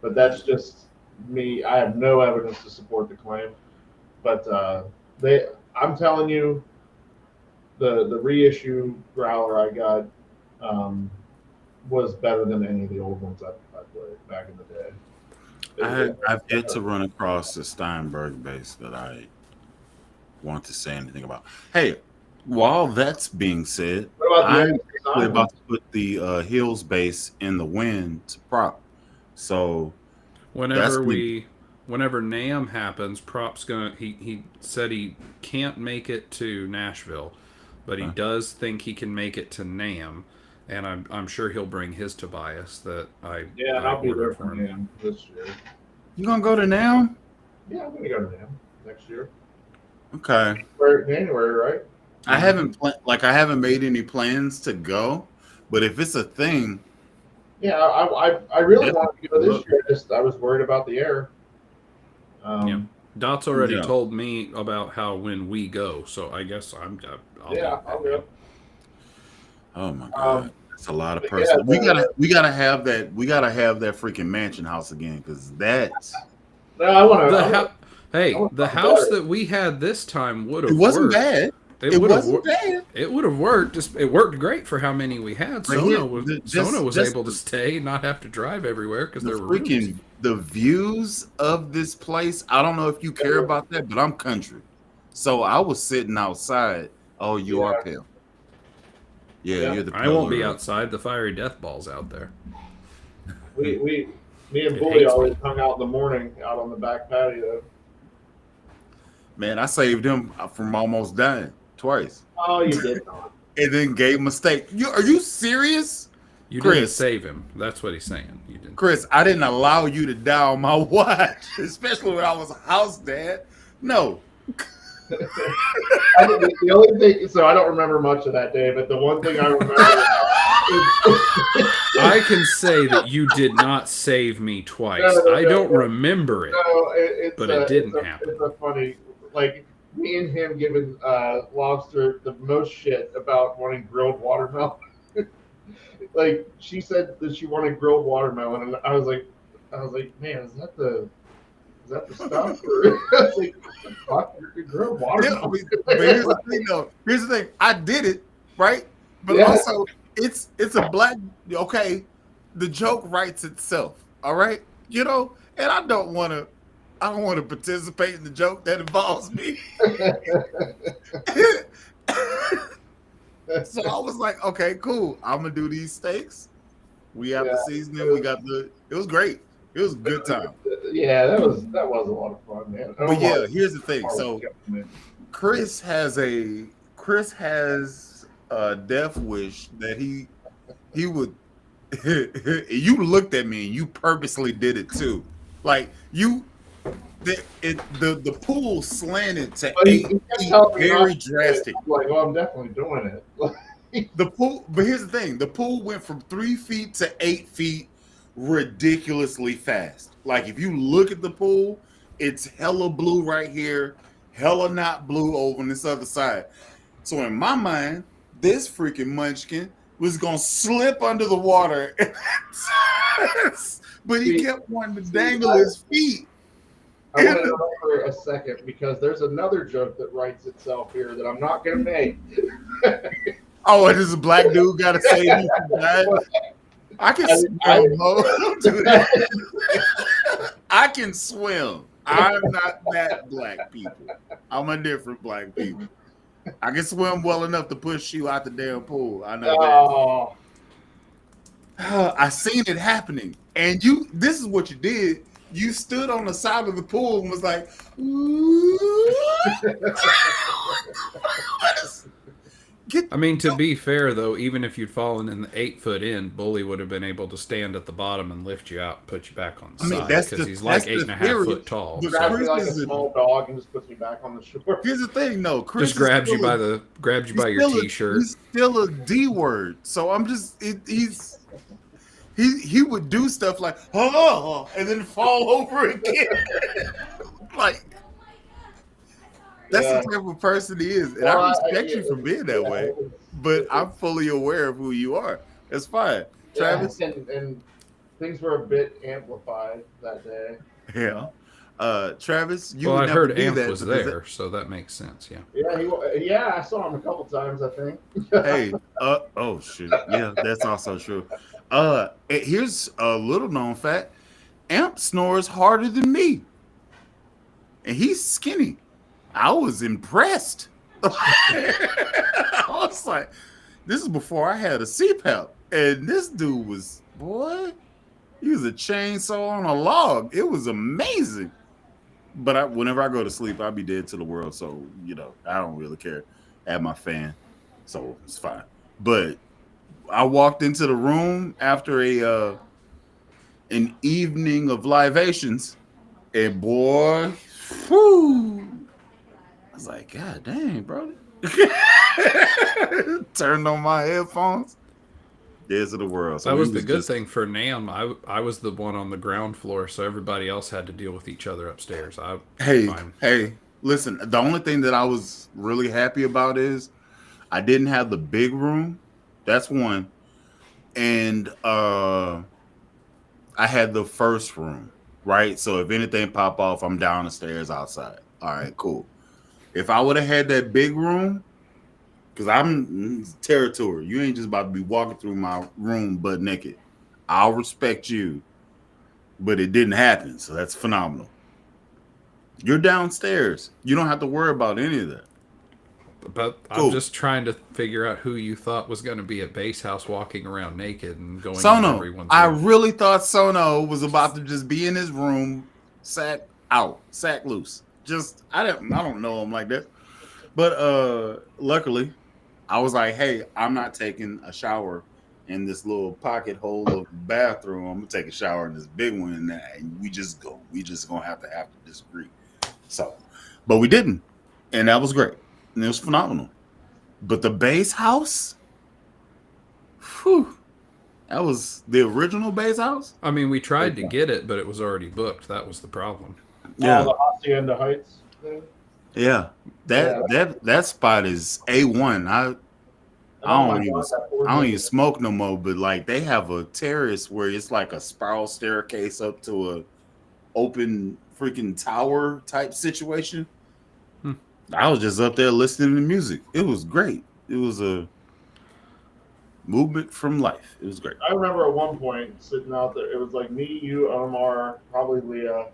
Speaker 2: But that's just me. I have no evidence to support the claim. But I'm telling you, the reissue growler I got was better than any of the old ones I played back in the day.
Speaker 5: I've yet to run across the Steinberg base that I want to say anything about. Hey, while that's being said,
Speaker 2: What about the
Speaker 5: I'm
Speaker 2: XP9
Speaker 5: actually about to put the Hills base in the wind to prop. So
Speaker 1: whenever NAMM happens, Prop's gonna. He said he can't make it to Nashville, but he does think he can make it to NAMM, and I'm sure he'll bring his Tobias that I
Speaker 2: I'll be there
Speaker 1: ordered
Speaker 2: for NAMM this year.
Speaker 5: you gonna go to now?
Speaker 2: Yeah, I'm gonna go to NAMM next year.
Speaker 5: Okay.
Speaker 2: January, right?
Speaker 5: I haven't made any plans to go, but if it's a thing,
Speaker 2: Yeah, I really wanted to go this year. I was worried about the air.
Speaker 1: Yeah. Dot's already
Speaker 5: Yeah.
Speaker 1: told me about how when we go, so I guess I'll
Speaker 2: go.
Speaker 5: Oh my god, that's a lot of
Speaker 2: but
Speaker 5: person.
Speaker 2: yeah,
Speaker 5: we gotta have that. We gotta have that freaking mansion house again because that's.
Speaker 2: No, I want to.
Speaker 1: The house that we had this time would have
Speaker 5: It wasn't
Speaker 1: worked.
Speaker 5: bad. It wasn't bad.
Speaker 1: It would have worked. It worked great for how many we had.
Speaker 5: But
Speaker 1: Sona
Speaker 5: here,
Speaker 1: was able to stay, not have to drive everywhere because there were
Speaker 5: freaking
Speaker 1: rooms.
Speaker 5: the views of this place. I don't know if you care about that, but I'm country, so I was sitting outside. Oh, you are pale. Yeah, you're the.
Speaker 1: I won't be outside. The fiery death ball's out there.
Speaker 2: Me and Bully always hung out in the morning out on the back patio.
Speaker 5: Man, I saved him from almost dying twice.
Speaker 2: Oh, you did not.
Speaker 5: And then gave him a steak. Are you serious?
Speaker 1: You
Speaker 5: Chris,
Speaker 1: didn't save him. That's what he's saying. You didn't.
Speaker 5: Chris, I didn't allow you to die on my watch, especially when I was a house dad. No.
Speaker 2: The only thing, so I don't remember much of that day, but the one thing I remember
Speaker 1: I can say that you did not save me twice. I don't remember it, but it didn't happen.
Speaker 2: It's a funny, like, me and him giving Lobster the most shit about wanting grilled watermelon. Like, she said that she wanted grilled watermelon, and I was like, man, is that the stuff? I was like, what the fuck? You're grilled watermelon.
Speaker 5: But here's the thing, though. Here's the thing. I did it, right? But also, it's a black. Okay, the joke writes itself. All right, and I don't want to participate in the joke that involves me. So I was like, okay, cool. I'm gonna do these steaks. We have the seasoning. We got it was great. It was a good time.
Speaker 2: Yeah, that was a lot of fun, man.
Speaker 5: But yeah, here's the thing. So Chris has a death wish that he would. You looked at me and you purposely did it too. Like the pool slanted to 8 feet, very drastic.
Speaker 2: Like, I'm definitely doing it.
Speaker 5: The pool, but here's the thing: the pool went from 3 feet to 8 feet ridiculously fast. Like, if you look at the pool, it's hella blue right here, hella not blue over on this other side. So in my mind, this freaking munchkin was gonna slip under the water, but he kept wanting to dangle his feet.
Speaker 2: I want to know for a second because there's another joke that writes itself here that I'm not gonna make.
Speaker 5: Oh, it is a black dude got to save you from that. I can swim. Don't do that. I can swim. I'm not that black people. I'm a different black people. I can swim well enough to push you out the damn pool. I know that. I seen it happening. And this is what you did. You stood on the side of the pool and was like, ooh. Get
Speaker 1: I mean, to be fair though, even if you'd fallen in the 8 foot in, Bully would have been able to stand at the bottom and lift you out, and put you back on the
Speaker 5: I mean,
Speaker 1: side
Speaker 5: that's
Speaker 1: because
Speaker 5: the
Speaker 1: he's
Speaker 5: that's
Speaker 1: like eight
Speaker 5: the
Speaker 1: and a half
Speaker 5: theory.
Speaker 1: foot tall.
Speaker 5: But
Speaker 1: So
Speaker 2: Grabs me like a
Speaker 5: Chris is
Speaker 2: small dog and just puts me back on the shore.
Speaker 5: here's the thing, though. Chris
Speaker 1: just
Speaker 5: is
Speaker 1: grabs you
Speaker 5: still
Speaker 1: by
Speaker 5: a-
Speaker 1: grabs you
Speaker 5: he's
Speaker 1: by your
Speaker 5: still a-
Speaker 1: t-shirt.
Speaker 5: He's still a D word. So I'm just he would do stuff like and then fall over again. Like that's
Speaker 2: Yeah.
Speaker 5: the type of person he is, and
Speaker 2: Well,
Speaker 5: I respect you for being that way. But I'm fully aware of who you are. It's fine, Travis.
Speaker 2: And things were a bit amplified that day.
Speaker 5: Yeah, Travis. You
Speaker 1: Well,
Speaker 5: would
Speaker 1: I
Speaker 5: never
Speaker 1: heard
Speaker 5: do
Speaker 1: Amp
Speaker 5: that
Speaker 1: was
Speaker 5: because
Speaker 1: there, so that makes sense. Yeah.
Speaker 2: Yeah, I saw him a couple times, I think.
Speaker 5: Hey, oh shit, yeah, that's also true. Here's a little known fact: Amp snores harder than me, and he's skinny. I was impressed. I was like, this is before I had a CPAP, and this dude was he was a chainsaw on a log. It was amazing. But whenever I go to sleep, I'll be dead to the world, so I don't really care. I have my fan, so it's fine. But I walked into the room after an evening of libations, and boy, whew, I was like, God dang, brother. Turned on my headphones. Dead to the world. So
Speaker 1: That was
Speaker 5: we
Speaker 1: the good
Speaker 5: just-
Speaker 1: thing for Nam. I was the one on the ground floor, so everybody else had to deal with each other upstairs.
Speaker 5: Hey, listen, the only thing that I was really happy about is I didn't have the big room. That's one. And I had the first room, right? So if anything pop off, I'm down the stairs outside. All right, cool. If I would have had that big room, because I'm territory, you ain't just about to be walking through my room butt naked. I'll respect you, but it didn't happen, so that's phenomenal. You're downstairs. You don't have to worry about any of that.
Speaker 1: But
Speaker 5: Cool.
Speaker 1: I'm just trying to figure out who you thought was going to be at Base House walking around naked and going in
Speaker 5: Sono,
Speaker 1: everyone's
Speaker 5: I
Speaker 1: room.
Speaker 5: really thought Sono was about to just be in his room, sack loose. Just I don't know him like that. But luckily, I was like, hey, I'm not taking a shower in this little pocket hole of the bathroom. I'm gonna take a shower in this big one, and we just gonna have to disagree. So, but we didn't, and that was great, and it was phenomenal. But the base house, whew, that was the original base house.
Speaker 1: I mean, we tried to get it, but it was already booked. That was the problem.
Speaker 5: Yeah,
Speaker 2: The Hacienda Heights thing.
Speaker 5: yeah. That spot is A1. I don't even smoke no more, but like they have a terrace where it's like a spiral staircase up to a open freaking tower type situation. I was just up there listening to music. It was great. It was a movement from life. It was great.
Speaker 2: I remember at one point sitting out there. It was like me, you, Omar, probably Leah.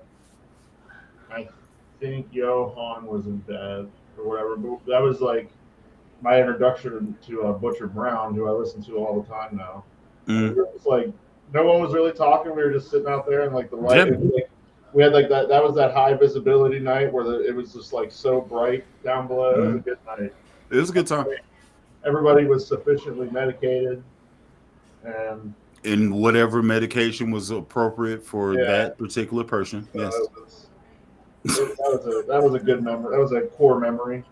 Speaker 2: I think Johan was in bed or whatever. But that was like my introduction to Butcher Brown, who I listen to all the time now.
Speaker 5: Mm.
Speaker 2: We were just like, no one was really talking. We were just sitting out there, and like the light.
Speaker 5: Yeah.
Speaker 2: Like, we had like that. That was that high visibility night where it was just like so bright down below. It was a good night.
Speaker 5: It was a good time.
Speaker 2: Everybody was sufficiently medicated, and
Speaker 5: whatever medication was appropriate for
Speaker 2: Yeah.
Speaker 5: that particular person. Yes.
Speaker 2: that was a good memory. That was a core memory.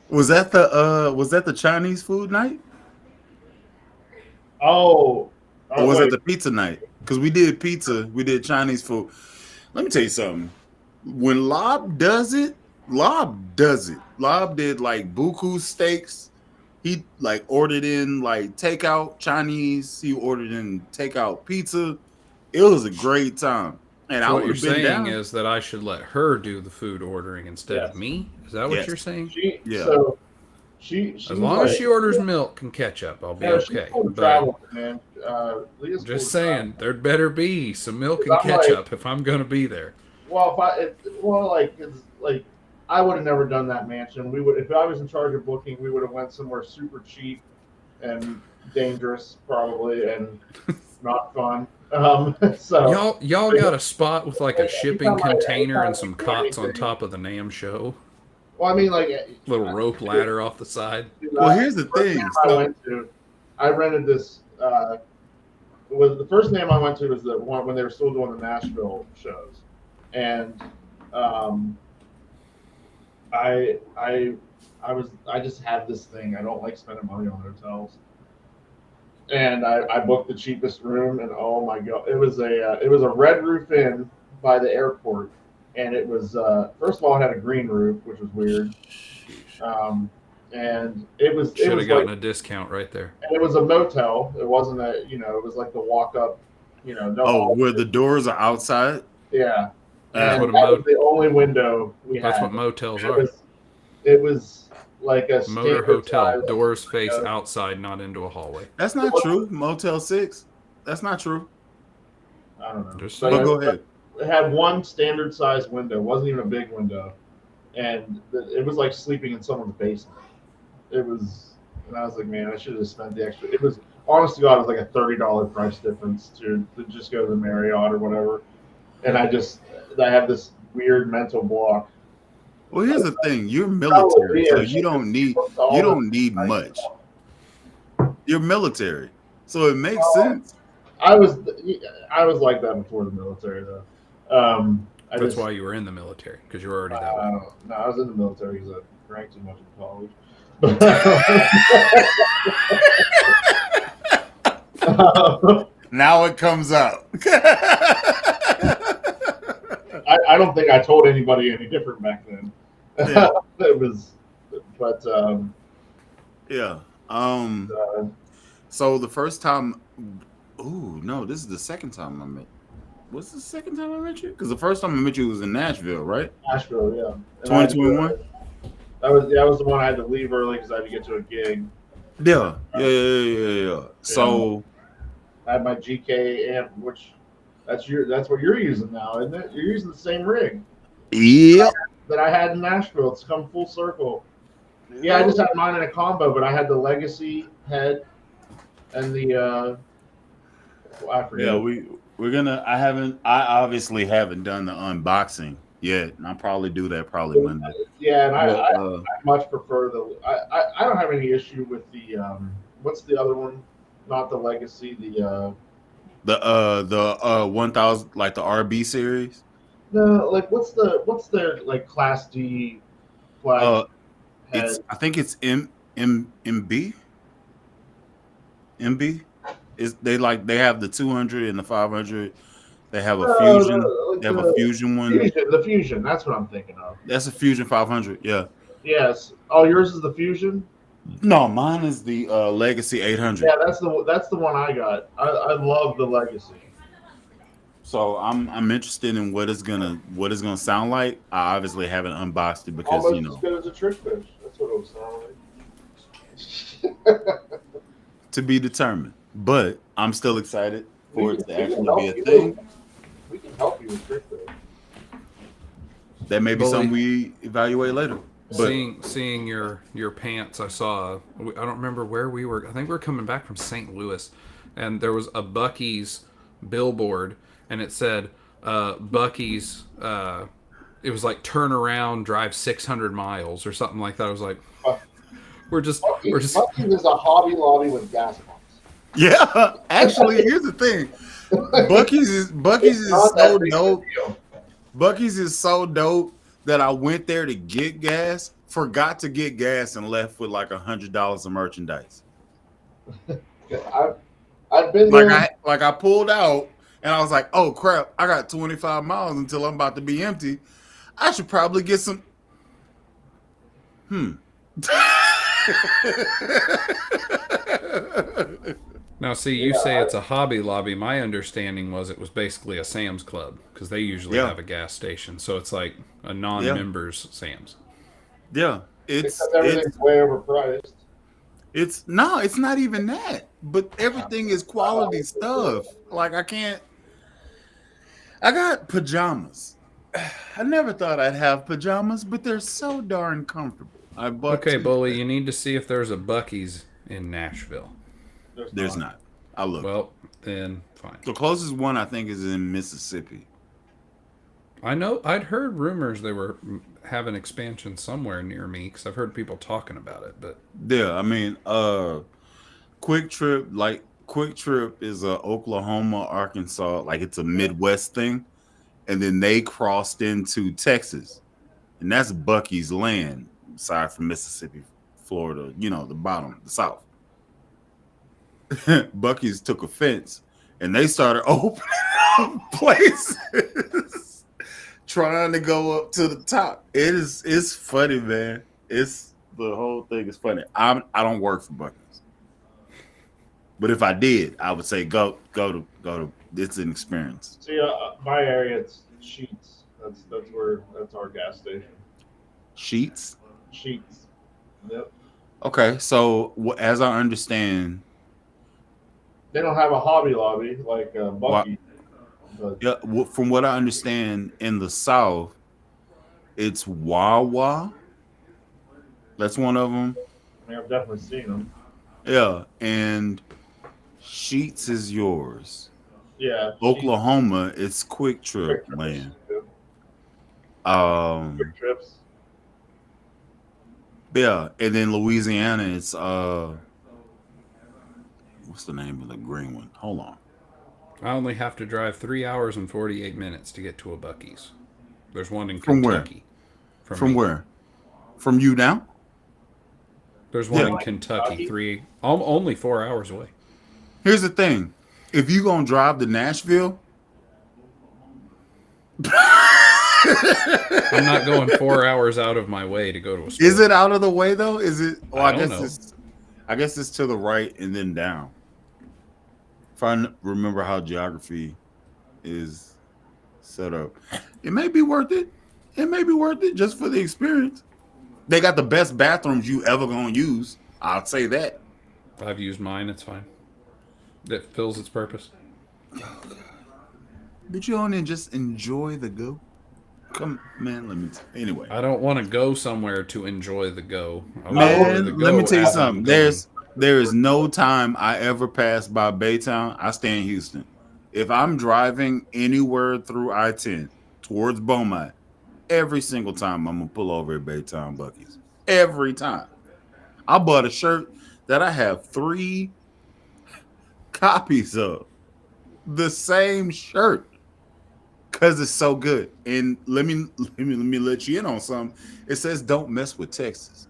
Speaker 5: Was that the Chinese food night?
Speaker 2: Oh,
Speaker 5: Or was
Speaker 2: wait.
Speaker 5: it the pizza night? Because we did pizza, we did Chinese food. Let me tell you something. When Lob does it. Lob did like buku steaks. He like ordered in like takeout Chinese. He ordered in takeout pizza. It was a great time. And
Speaker 1: So
Speaker 5: I
Speaker 1: what
Speaker 5: would
Speaker 1: you're
Speaker 5: have been
Speaker 1: saying
Speaker 5: down.
Speaker 1: is that I should let her do the food ordering instead of
Speaker 2: Yes.
Speaker 1: me? Is that what
Speaker 5: Yes.
Speaker 1: you're saying?
Speaker 5: Yeah.
Speaker 2: So she
Speaker 1: As long as she orders milk and ketchup, I'll be okay. But
Speaker 2: Travel, man. Leah's
Speaker 1: just
Speaker 2: cool to
Speaker 1: saying, there'd better be some milk and
Speaker 2: I'm like-
Speaker 1: ketchup if I'm going to be there.
Speaker 2: Well, it's like I would have never done that mansion. We would, if I was in charge of booking, we would have went somewhere super cheap and dangerous, probably, and not fun. So
Speaker 1: Y'all got a spot with like a shipping
Speaker 2: Anytime I-
Speaker 1: container and
Speaker 2: anytime
Speaker 1: some
Speaker 2: I do
Speaker 1: cots on
Speaker 2: anything-
Speaker 1: top of the Nam show.
Speaker 2: Well, I mean, like
Speaker 1: Little rope ladder off the side.
Speaker 5: Well, here's the
Speaker 2: first
Speaker 5: thing.
Speaker 2: name I went to, I rented this. Was the first name I went to was the one when they were still doing the Nashville shows, and I just had this thing. I don't like spending money on hotels, and I booked the cheapest room, and oh my god, it was a Red Roof Inn by the airport, and it was first of all it had a green roof, which was weird, and
Speaker 1: Should have gotten
Speaker 2: like,
Speaker 1: a discount right there.
Speaker 2: and it was a motel. It wasn't it was like the walk up, no.
Speaker 5: Oh, where the doors are outside?
Speaker 2: Yeah.
Speaker 1: That's
Speaker 2: And
Speaker 1: what a
Speaker 2: that was the only window we had.
Speaker 1: That's what motels
Speaker 2: It
Speaker 1: are.
Speaker 2: was like a
Speaker 1: Motor
Speaker 2: standard
Speaker 1: hotel.
Speaker 2: size
Speaker 1: Doors face
Speaker 2: window.
Speaker 1: outside, not into a hallway.
Speaker 5: That's not true. Motel 6. That's not true.
Speaker 2: I don't know.
Speaker 1: Just
Speaker 2: But
Speaker 5: But go ahead.
Speaker 2: it had one standard size window. It wasn't even a big window. And it was like sleeping in someone's basement. It was, and I was like, man, I should have spent the extra. It was, honest to God, it was like a $30 price difference to just go to the Marriott or whatever. And I have this weird mental block.
Speaker 5: Well, here's the thing. You're military, so you don't need much. You're military, so it makes sense.
Speaker 2: I was like that before the military, though.
Speaker 1: That's why you were in the military, because you were already that way.
Speaker 2: No, I was in the military because I drank too much in college.
Speaker 5: Now it comes out.
Speaker 2: I don't think I told anybody any different back then.
Speaker 5: Yeah.
Speaker 2: It was, but
Speaker 5: Yeah. So the first time, ooh, no, this is the second time I met. What's the second time I met you? Because the first time I met you was in Nashville, right?
Speaker 2: Nashville, yeah.
Speaker 5: 2021.
Speaker 2: That was the one I had to leave early because I had to get to a gig.
Speaker 5: Yeah. So
Speaker 2: I had my GK amp, which that's what you're using now, isn't it? You're using the same rig.
Speaker 5: yeah.
Speaker 2: That I had in Nashville. It's come full circle. Yeah, I just had mine in a combo, but I had the Legacy head and the I forget.
Speaker 5: Yeah, we're gonna. I obviously haven't done the unboxing yet, and I'll probably do that Monday.
Speaker 2: Yeah, and
Speaker 5: But,
Speaker 2: I much prefer I don't have any issue with the what's the other one? Not the Legacy, the
Speaker 5: 1000, like the RB series.
Speaker 2: no, like what's their like Class D flag head?
Speaker 5: I think it's MB. MB is they have the 200 and the 500. They have a Fusion. They have a Fusion one.
Speaker 2: The Fusion, that's what I'm thinking of.
Speaker 5: That's a Fusion 500. Yeah.
Speaker 2: Yes. Oh, yours is the Fusion?
Speaker 5: No, mine is the Legacy 800.
Speaker 2: Yeah, that's the one I got. I love the Legacy.
Speaker 5: So I'm interested in what it's gonna sound like. I obviously haven't unboxed it because
Speaker 2: almost as good as a trick fish. That's what it was sounding like.
Speaker 5: to be determined. But I'm still excited for it to actually be a
Speaker 2: you.
Speaker 5: thing.
Speaker 2: We can help you with trick fish.
Speaker 5: That may be
Speaker 1: Bully.
Speaker 5: something we evaluate later. But
Speaker 1: Seeing your pants, I saw. I don't remember where we were. I think we were coming back from St. Louis, and there was a Buc-ee's billboard, and it said Buc-ee's. It was like turn around, drive 600 miles or something like that. I was like, we're just.
Speaker 2: Buc-ee's is a Hobby Lobby with gas pumps.
Speaker 5: yeah, actually, here's the thing. Buc-ee's is so dope. Buc-ee's is so dope that I went there to get gas, forgot to get gas, and left with like $100 of merchandise.
Speaker 2: I've been there.
Speaker 5: I pulled out and I was like, oh crap, I got 25 miles until I'm about to be empty. I should probably get some.
Speaker 1: Now, see, you say it's a Hobby Lobby. My understanding was it was basically a Sam's Club because they usually have a gas station. So it's like a non-members Sam's.
Speaker 5: Yeah, it's
Speaker 2: everything's way overpriced.
Speaker 5: It's not even that. But everything is quality stuff. Like I got pajamas. I never thought I'd have pajamas, but they're so darn comfortable. I bought
Speaker 1: Okay,
Speaker 5: two.
Speaker 1: Bully, you need to see if there's a Buc-ee's in Nashville.
Speaker 5: There's not. I'll look.
Speaker 1: Well, then fine.
Speaker 5: The closest one I think is in Mississippi.
Speaker 1: I know I'd heard rumors they were having expansion somewhere near me because I've heard people talking about it. But
Speaker 5: Yeah, I mean, Quick Trip is a Oklahoma, Arkansas, like it's a Midwest thing, and then they crossed into Texas, and that's Bucky's land, aside from Mississippi, Florida, the bottom, the South. Bucky's took offense, and they started opening up places, trying to go up to the top. It's funny, man. The whole thing is funny. I don't work for Bucky's, but if I did, I would say go to. It's an experience.
Speaker 2: See, my area, it's Sheets. That's our gas station.
Speaker 5: Sheets.
Speaker 2: Sheets. Yep.
Speaker 5: Okay, so as I understand,
Speaker 2: They don't have a Hobby Lobby like Bucky. But
Speaker 5: yeah, from what I understand, in the South, it's Wawa. That's one of them.
Speaker 2: I mean, I've definitely seen them.
Speaker 5: Yeah, and Sheets is yours.
Speaker 2: Yeah.
Speaker 5: Oklahoma, it's Quick Trip
Speaker 2: Quick
Speaker 5: land.
Speaker 2: Trips. Quick Trips.
Speaker 5: Yeah, and then Louisiana, it's what's the name of the green one? Hold on.
Speaker 1: I only have to drive 3 hours and 48 minutes to get to a Bucky's. There's one in
Speaker 5: From where?
Speaker 1: Kentucky.
Speaker 5: From
Speaker 1: me.
Speaker 5: where? From you now?
Speaker 1: There's one
Speaker 5: Yeah.
Speaker 1: in Kentucky. Only 4 hours away.
Speaker 5: Here's the thing. If you gonna drive to Nashville,
Speaker 1: I'm not going 4 hours out of my way to go to a store.
Speaker 5: is it out of the way though? Is it? Well,
Speaker 1: I
Speaker 5: I
Speaker 1: don't
Speaker 5: guess
Speaker 1: know.
Speaker 5: I guess it's to the right and then down. If I remember how geography is set up, it may be worth it. It may be worth it just for the experience. They got the best bathrooms you ever gonna use. I'll say that.
Speaker 1: I've used mine. It's fine. It fills its purpose.
Speaker 5: But you only just enjoy the go. Come, man. Let me. Anyway,
Speaker 1: I don't want to go somewhere to enjoy the go. I wanna
Speaker 5: man.
Speaker 1: enjoy the
Speaker 5: Let
Speaker 1: go
Speaker 5: me tell you
Speaker 1: as I'm
Speaker 5: something.
Speaker 1: going.
Speaker 5: There is no time I ever pass by Baytown. I stay in Houston. If I'm driving anywhere through I-10 towards Beaumont, every single time I'm gonna pull over at Baytown Bucky's. Every time. I bought a shirt that I have 3 copies of. The same shirt. Cause it's so good. And let me let you in on something. It says don't mess with Texas.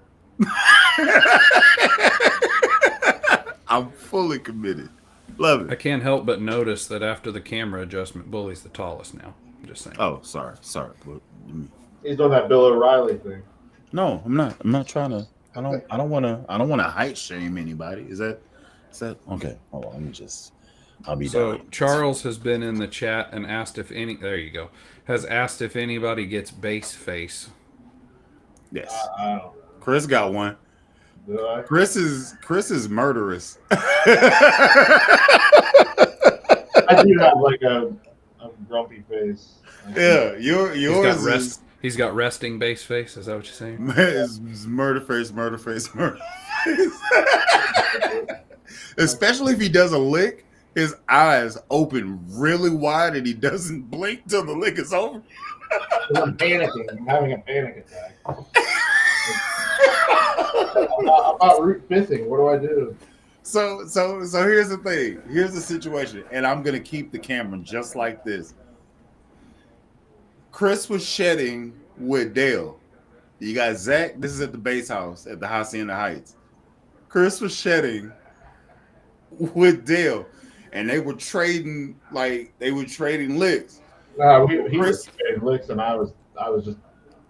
Speaker 5: I'm fully committed. Love
Speaker 1: I
Speaker 5: it.
Speaker 1: can't help but notice that after the camera adjustment, Bully's the tallest now. I'm just saying.
Speaker 5: Oh, sorry.
Speaker 2: He's doing that Bill O'Reilly thing.
Speaker 5: No, I'm not. I'm not trying to. I don't want to height shame anybody. Is that okay? Hold on. Let me just. I'll be
Speaker 1: So
Speaker 5: down.
Speaker 1: Charles has been in the chat and asked if there you go, has asked if anybody gets base face.
Speaker 5: Yes.
Speaker 2: I don't
Speaker 5: Chris got one.
Speaker 2: do I?
Speaker 5: Chris is murderous.
Speaker 2: I do have like a grumpy face.
Speaker 5: Yeah, yours is
Speaker 1: He's got resting base face. Is that what you're saying?
Speaker 5: is murder face. Especially if he does a lick, his eyes open really wide and he doesn't blink till the lick is over.
Speaker 2: I'm panicking. I'm having a panic attack. I'm not root fifthing. What do I do?
Speaker 5: So here's the thing. Here's the situation, and I'm gonna keep the camera just like this. Chris was shedding with Dale. You got Zach. This is at the base house at the Hacienda Heights. Chris was shedding with Dale, and they were trading licks.
Speaker 2: Nah, he
Speaker 5: Chris-
Speaker 2: was getting licks, and I was just.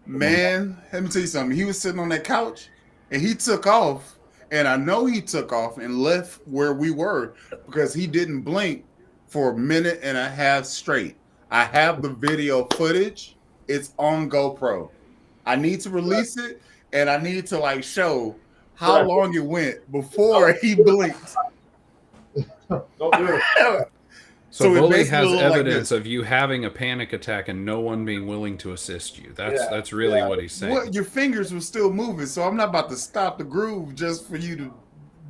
Speaker 5: Man, let me tell you something. He was sitting on that couch, and he took off. And I know he took off and left where we were because he didn't blink for a minute and a half straight. I have the video footage. It's on GoPro. I need to release it, and I need to show how long it went before he blinked.
Speaker 2: Don't do it.
Speaker 1: So
Speaker 5: it
Speaker 1: Bully
Speaker 5: basically
Speaker 1: has
Speaker 5: looked like
Speaker 1: evidence
Speaker 5: this.
Speaker 1: of you having a panic attack and no one being willing to assist you. That's really what he's saying.
Speaker 5: Well, your fingers were still moving, so I'm not about to stop the groove just for you to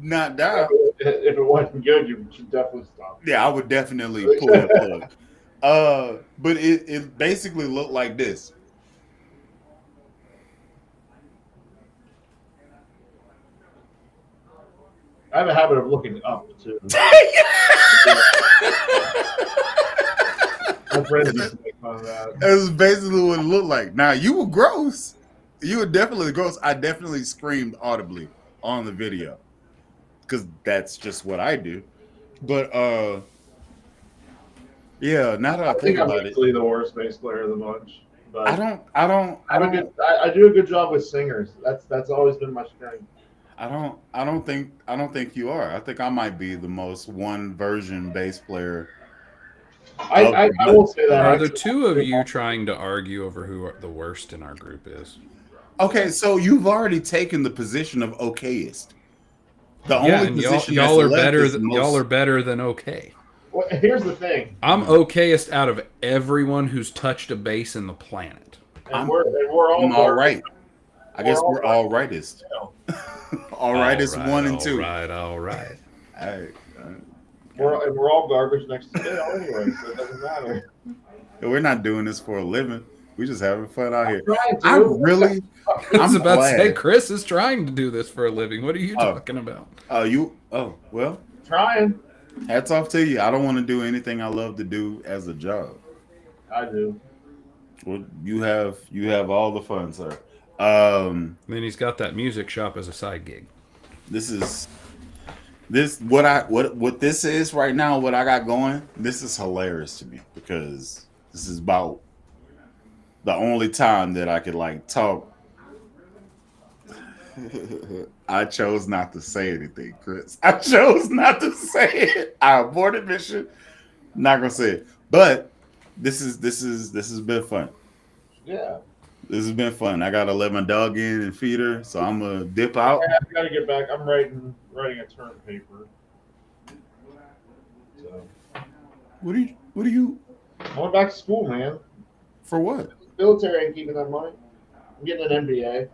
Speaker 5: not die.
Speaker 2: If it wasn't good, you should definitely stop.
Speaker 5: Yeah, I would definitely pull the plug. But it basically looked like this.
Speaker 2: I have a habit of looking up too. My friends used to make fun of that.
Speaker 5: It was basically what it looked like. Now you were gross. You were definitely gross. I definitely screamed audibly on the video because that's just what I do. But yeah. Now that I
Speaker 2: I
Speaker 5: think
Speaker 2: think I'm
Speaker 5: about it,
Speaker 2: easily the worst bass player of the bunch. But
Speaker 5: I
Speaker 2: I do a good job with singers. That's always been my strength.
Speaker 5: I don't think you are. I think I might be the most one version bass player.
Speaker 2: I will say that.
Speaker 1: Are the
Speaker 2: Actually,
Speaker 1: two of you trying to argue over who the worst in our group is?
Speaker 5: Okay, so you've already taken the position of okayest. The
Speaker 1: Yeah,
Speaker 5: only
Speaker 1: and
Speaker 5: position
Speaker 1: y'all
Speaker 5: that's
Speaker 1: are
Speaker 5: left
Speaker 1: better.
Speaker 5: is the most.
Speaker 1: Y'all are better than okay.
Speaker 2: well, here's the thing,
Speaker 1: I'm okayest out of everyone who's touched a bass in the planet.
Speaker 2: and we're all
Speaker 5: I'm all right. I guess
Speaker 2: all
Speaker 5: we're all rightist. All rightist one and two.
Speaker 1: All right.
Speaker 5: All right.
Speaker 2: We're all garbage next to Dale anyway, so it doesn't matter.
Speaker 5: We're not doing this for a living. We just having fun out here.
Speaker 2: Trying to.
Speaker 5: I really,
Speaker 1: I was
Speaker 5: I'm
Speaker 1: about to say,
Speaker 5: glad.
Speaker 1: Chris is trying to do this for a living. What are you talking about?
Speaker 5: Well,
Speaker 2: Trying.
Speaker 5: hats off to you. I don't want to do anything I love to do as a job.
Speaker 2: I do.
Speaker 5: Well, you have all the fun, sir.
Speaker 1: And then he's got that music shop as a side gig.
Speaker 5: What this is right now, what I got going, this is hilarious to me because this is about the only time that I could like talk. I chose not to say anything, Chris. I chose not to say it. I aborted mission. Not gonna say it. But this has been fun.
Speaker 2: Yeah.
Speaker 5: This has been fun. I gotta let my dog in and feed her, so I'm gonna dip out.
Speaker 2: I gotta get back. I'm writing a term paper. So
Speaker 5: What are you
Speaker 2: I went back to school, man.
Speaker 5: for what?
Speaker 2: Military ain't keeping that money. I'm getting an MBA.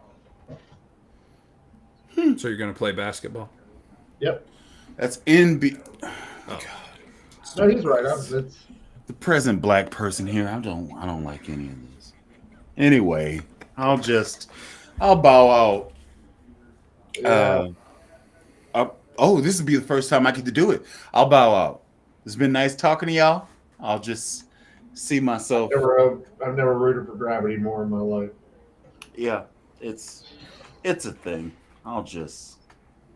Speaker 1: So you're going to play basketball?
Speaker 2: Yep.
Speaker 5: That's NB.
Speaker 1: Oh.
Speaker 2: No, he's right. It's
Speaker 5: The present black person here. I don't like any of this. Anyway, I'll bow out.
Speaker 2: yeah.
Speaker 5: This will be the first time I get to do it. I'll bow out. It's been nice talking to y'all. I'll just see myself.
Speaker 2: I've never rooted for gravity more in my life.
Speaker 5: Yeah, it's a thing. I'll just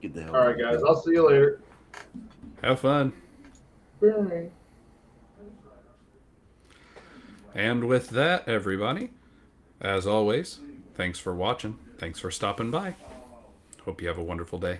Speaker 5: get the hell.
Speaker 2: All right, guys. I'll see you later.
Speaker 1: Have fun.
Speaker 2: Bye.
Speaker 1: And with that, everybody, as always, thanks for watching. Thanks for stopping by. Hope you have a wonderful day.